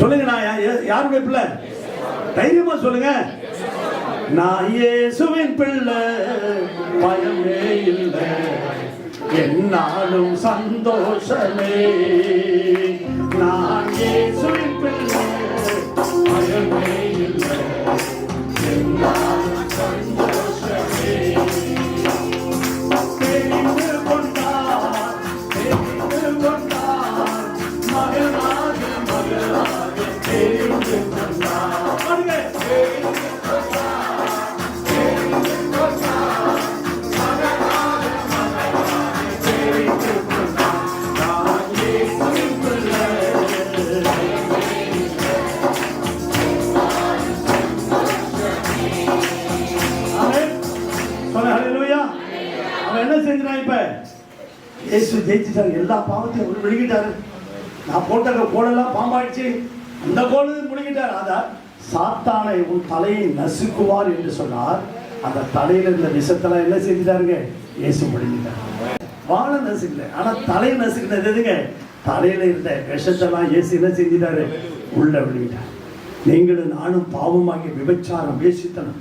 சொல்லுங்க, நான் யாருடைய பிள்ளை? தைரியமா சொல்லுங்க. நான் இயேசுவின் பிள்ளை, பயமே இல்லை, என்னாலும் சந்தோஷமே. நான் இயேசுவின் பிள்ளை, பயமே இல்லை, என்னாலும் சந்தோஷமே. தெரிந்து கொண்டார், மகனாக தெரிந்து கொண்டார். என்ன செஞ்சான்? இப்ப இயேசு ஜெயிச்சுட்டாரு. எல்லா பாவத்தையும் அவர் விழுங்கிட்டாரு. நான் போட்ட கோலெல்லாம் பாம்பாயிடுச்சு, அந்த கோலு முழுங்கிட்டார். அதான் சாத்தானை உன் தலையை நசுக்குவார் என்று சொன்னார். அந்த தலையில இருந்த விஷத்தெல்லாம் என்ன செஞ்சுட்டாருங்க? இயேசு முழுங்கிட்டார். வாழை நசுக்கல, ஆனா தலையை நசுக்கினது எதுங்க? தலையில இருந்த விஷத்தெல்லாம் இயேசு என்ன செஞ்சுட்டாரு? உள்ள விழுங்கிட்டார். நீங்களும் நானும் பாவமாகி விபச்சாரம், வேசித்தனம்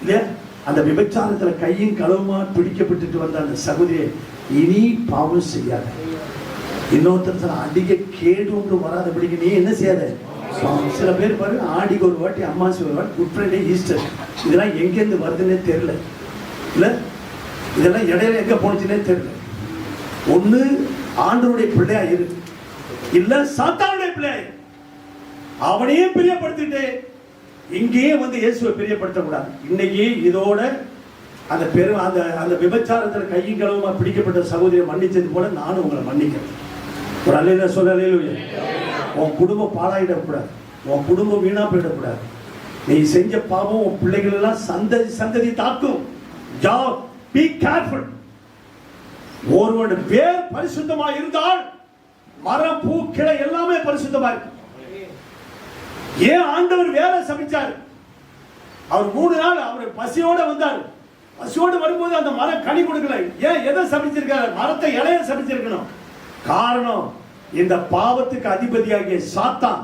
இல்லையா? அந்த விபச்சாரத்துல கையும் களவுமா பிடிக்கப்பட்டு வந்த அந்த சகோதரியை இனி பாவம் செய்யாத, இன்னொருத்தர் அடிக்க கேடு ஒன்று வராதபடிக்கு நீ என்ன செய்யாத. சில பேர் பாரு, ஆடிக்கு ஒரு வாட்டி, அம்மாசி ஒரு வாட்டி, குட் ஃப்ரைடே, ஈஸ்டர், இதெல்லாம் எங்கேருந்து வருதுன்னே தெரியல. இல்ல இதெல்லாம் இடையில எங்க போனுச்சுன்னே தெரியல. ஒண்ணு ஆண்டவருடைய பிள்ளையா இரு, இல்ல சாத்தானுடைய பிள்ளையா இரு. அவனையும் பிரியப்படுத்திட்டு இங்கேயே வந்து இயேசுவை பிரியப்படுத்தக்கூடாது. இன்னைக்கு இதோட அந்த பெரும் அந்த விபச்சாரத்தில் கையும் களவுமா பிடிக்கப்பட்ட சகோதரியை மன்னிச்சது போல நானும் உங்களை மன்னிக்கிறேன். ஒரு அல்லேலூயா சொல்ல. அல்லேலூயா. உன் குடும்பம் பாழாயிடக்கூடாது, உன் குடும்பம் வீணா போயிடக்கூடாது. நீ செஞ்ச பாவம் உன் பிள்ளைகள் எல்லாம் சந்ததி தாக்கும். Be careful. ஒருவன் வேர் பரிசுத்தமா இருந்தால் மரம், பூ, கிளை எல்லாமே பரிசுத்தமா இருக்கும். ஏன் ஆண்டவர் வேற சபிச்சார்? அவர் 3 நாள் அவர் பசியோட வந்தார். பசியோடு வரும்போது அந்த மரம் கனி கொடுக்கல. ஏன்? எதை சபிச்சிருக்காரு? மரத்தை இலைய சபிச்சிருக்கணும். காரணம், இந்த பாவத்துக்கு அதிபதியாகிய சாத்தான்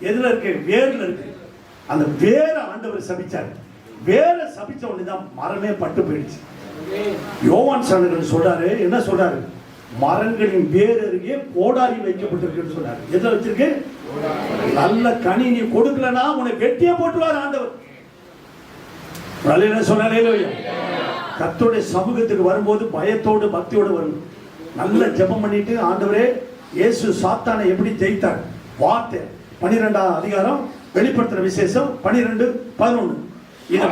எதுல இருக்கு? வேர்ல இருக்கு. அந்த வேற ஆண்டவர் சபிச்சார். வேற சபிச்ச உடனேதான் மரமே பட்டு போயிடுச்சு. யோவான் சாணகன் சொல்றாரு, என்ன சொல்றாரு? மரங்களின் வேர் அருகே கோடாரி வைக்கப்பட்டிருக்கு சொல்றாரு. எதுல வச்சிருக்கு? நல்ல கனி நீ கொடுக்கலனா உன்னை வெட்டியே போட்டுவார் ஆண்டவர். கர்த்தருடைய சமூகத்துக்கு வரும்போது பயத்தோடு பக்தியோடு வரணும். நல்ல ஜெபம் பண்ணிட்டு, ஆண்டவரே இயேசு சாத்தானை எப்படி ஜெயித்தார்? வார்த்தை 12ஆம் அதிகாரம் வெளிப்படுத்துற விசேஷம் 12:11. இத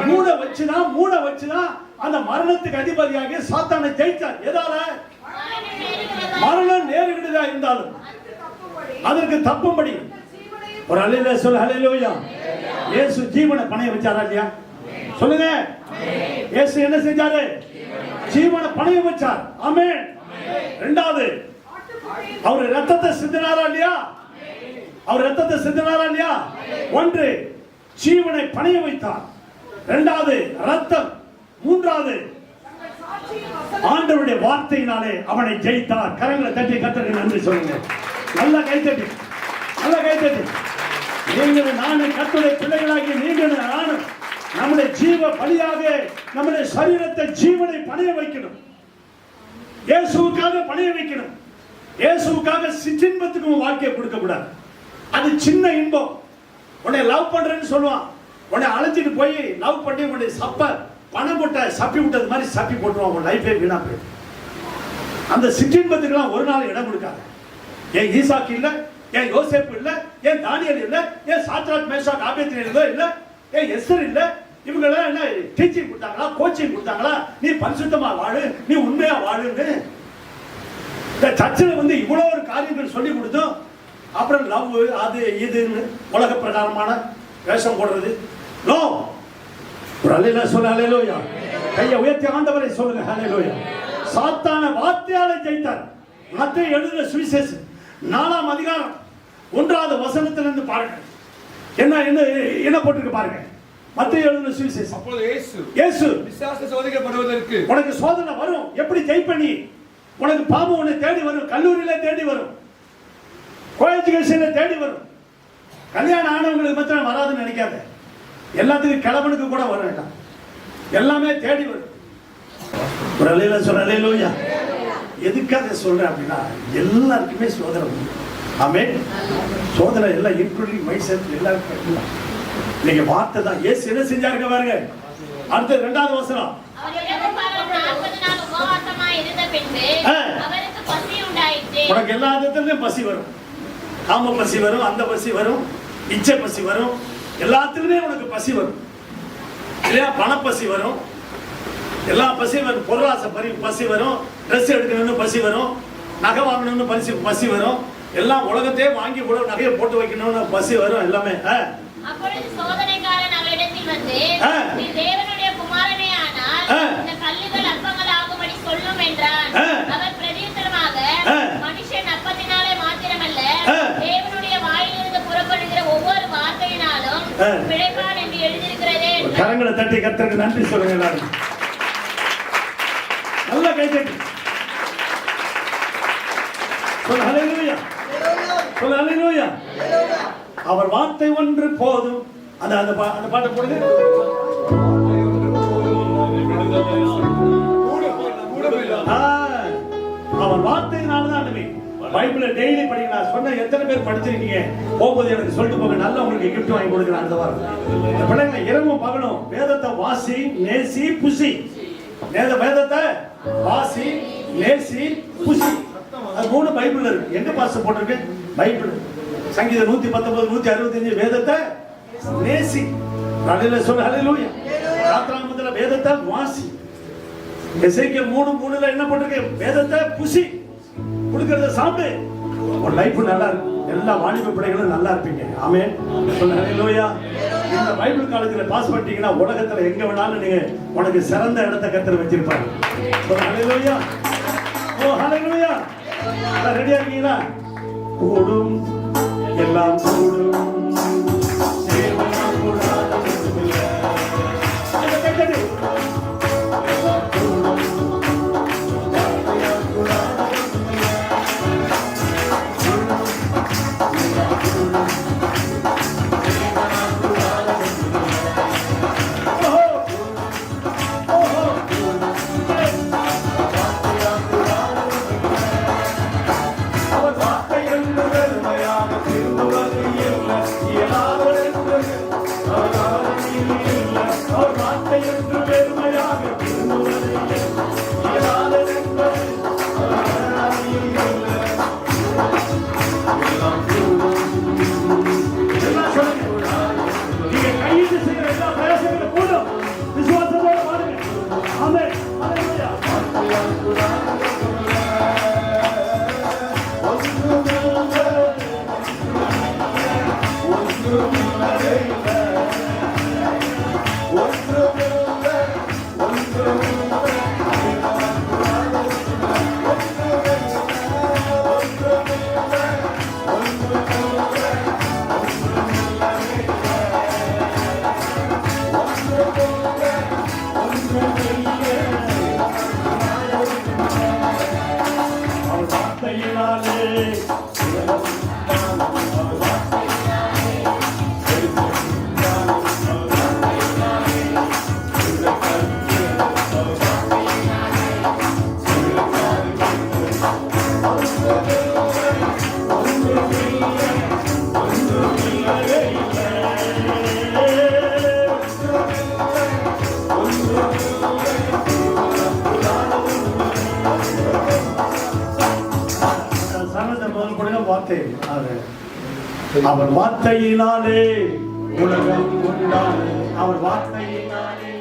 மூட வச்சுனா அந்த மரணத்துக்கு அதிபதியாக சாத்தானை ஜெயித்தார். எதால? மரணம் நேரிடுதா இருந்தாலும் அதற்கு தப்பும்படி. ஒரு அல்லேலூயா சொல்ல. அல்லேலூயா. இயேசு ஜீவனை பணைய வச்சாரா இல்லையா? சொல்லுங்க. இயேசு என்ன செஞ்சாரு? ஜீவனை பணைய வச்சார். ஆமென். இரண்டாவது, அவர் ரத்தத்தை சிந்தினாரா இல்லையா? அவர் ரத்தத்தை சிந்தினாரா இல்லையா? ஒன்று, ஜீவனை பணைய வைத்தார். இரண்டாவது ரத்தம், மூன்றாவது ஆண்டவருடைய வார்த்தையினாலே அவனை ஜெயித்தார். கரங்களை தட்டி கர்த்தருக்கு நன்றி சொல்லுங்க. நல்ல கைத்தட்டி, நல்ல கைத்தட்டி. நீங்கள் நானும் கர்த்தருடைய பிள்ளைகளாகி நீங்கள் நானும் நம்முடைய ஜீவ பலியாக நம்முடைய சரீரத்தை ஜீவனை பணைய வைக்கணும். இயேசுவுக்காக பணைய வைக்கணும். இயேசுவுக்காக சிற்றின்பத்துக்கு வாழ்க்கையை கொடுக்க கூடாது. அது சின்ன இன்பம். உன்னை லவ் பண்றேன்னு சொல்லுவான், உன்னை அழைச்சிட்டு போய் லவ் பண்ணி உன்னை பணம் போட்ட சப்பி விட்டது மாதிரி சப்பி போட்டுருவான். உன் லைஃபே வீணா போயிடும். அந்த சிற்றின்பத்துக்கெல்லாம் ஒரு நாள் இடம் கொடுக்காது. ஏன் ஈசாக்கு இல்ல, ஏன் யோசேப்பு இல்ல, ஏன் தானியேல் இல்ல, ஏன் சாத்ராக் மேஷாக் ஆபேத்நேகோ இல்ல, ஏன் எஸ்தர் இல்ல, இவங்கெல்லாம் என்ன டீச்சிங் கொடுத்தாங்களா, கோச்சிங் கொடுத்தாங்களா, நீ பரிசுத்தமா வாழு, நீ உண்மையா வாழுன்னு இந்த சர்ச்சில் வந்து இவ்வளவு ஒரு காரியங்கள் சொல்லி கொடுத்தோம். அப்புறம் லவ் அது இதுன்னு உலக பிரகாரமான வேஷம் போடுறது. நோ, ஒரு அல்லேலூயா சொல்ல, அல்லேலூயா. கையை உயர்த்தி ஆண்டவரை சொல்லுங்க, அல்லேலூயா. சாத்தான வார்த்தையால ஜெயித்தார். மத்தேயு எழுதின சுவிசேஷம் 4ஆம் அதிகாரம் 1வது வசனத்திலிருந்து பாருங்க. என்ன போட்டிருக்கு பாருங்க. மத்தேயு எழுதின சுவிசேஷம். அப்பொழுது இயேசு பிசாசு சோதிக்கப்படுவதற்கு உனக்கு சோதனை வரும். எப்படி ஜெயிப்ப நீ? உனக்கு பாம்பு உன்னை தேடி வரும், கல்லூரியில தேடி வரும், கோஎஜுகேஷன்ல தேடி வரும். கல்யாணம் ஆனவங்களுக்கு மாத்திரம் வராதுன்னு நினைக்காத. எல்லாத்துக்கும் கிழவனுக்கு கூட வர வேண்டாம், எல்லாமே தேடி வரும். ஒரு அல்லேலூயா சொல்ல, அல்லேலூயா. எதுக்காக சொல்றேன் அப்படின்னா எல்லாருக்குமே சோதனை உண்டு. ஆமென். சோதனை எல்லாம் இன்க்ளூடிங் மைசெல்ஃப் எல்லாருக்கும். நீங்க வார்த்தை தான். இயேசு என்ன செஞ்சாருங்க பாருங்க. அடுத்து 2வது வசனம். உனக்கு எல்லா விதத்திலும் பசி வரும். காம பசி வரும், அந்த பசி வரும், இச்சை பசி வரும், எல்லாத்துலயுமே உனக்கு பசி வரும் இல்லையா? பணப்பசி வரும், எல்லா பசியும் வரும். பொருளாசை பசி வரும், ட்ரெஸ் எடுக்கணும்னு பசி வரும், நகை வாங்கணும்னு பசி வரும், எல்லாம் உலகத்தையே வாங்கி கூட நகையை போட்டு வைக்கணும்னு பசி வரும். எல்லாமே அப்பொழுது சோதனைக்காரன் அவரிடத்தில் வந்து, நீ தேவனுடைய குமாரனே ஆனால் இந்த கல்லுகள் அப்பங்கள் ஆகும்படி சொல்லும் என்றான். அவர் பிரதியுத்தரமாக, மனுஷன் அப்பத்தினாலே மாத்திரமல்ல தேவனுடைய வாயிலிருந்து புறப்படுகிற ஒவ்வொரு வார்த்தையினாலும் பிழைப்பான் என்று எழுதியிருக்கிறதே. கரங்களை தட்டி கர்த்தருக்கு நன்றி சொல்லுங்க எல்லாரும். நல்ல கை தட்டி சொல்ல, ஹல்லேலூயா சொல்ல, ஹல்லேலூயா. அவர் வார்த்தை ஒன்று போதும். அந்த பாட்டை போடுங்க. அவர் வார்த்தையினால்தான் பைபிளை டெய்லி படிக்கலாம். சொன்ன எத்தனை பேர் படிச்சிருக்கீங்க? போகும்போது எனக்கு சொல்லிட்டு போங்க. நல்ல உங்களுக்கு கிஃப்ட் வாங்கி கொடுக்குறேன் அந்த வாரம். பிள்ளைங்க இரவும் பகலும் வேதத்தை வாசி, நேசி, புசி. வேதத்தை வாசி, நேசி, புசி. அது 3 பைபிள் இருக்கு. எங்க பாஸ் போட்டிருக்கு? பைபிள். சங்கீதம் 119, 165 வேதத்தை நேசி. அல்லேலூயா சொல்ல, அல்லேலூயா. யாத்ராகமத்துல வேதத்தை வாசி. எசேக்கியேல் 3:3 என்ன போட்டிருக்கு? வேதத்தை புசி, குடுக்கறத சாப்பிடு. உங்க லைஃப் நல்லா இருக்கும். எல்லா வாலிப பிள்ளைகளும் நல்லா இருப்பீங்க. ஆமென் சொல்ல, அல்லேலூயா. இந்த பைபிள் காலேஜ்ல பாஸ் பண்ணிட்டீங்கன்னா உலகத்துல எங்க வேணாலும் நீங்க உனக்கு சிறந்த இடத்தை கர்த்தர் வச்சிருப்பாரு. சொல்ல, அல்லேலூயா. ஓ ஹல்லேலூயா. ரெடியா இருக்கீங்களா? கூடும் எல்லாம் கூடும், சேவனம் கூடாத ஒன்றுமில்லை. Oh, வார்த்தையினாலே வார்த்தை அவர் வார்த்தையினாலே உலகம் உண்டானது. அவர் வார்த்தையினாலே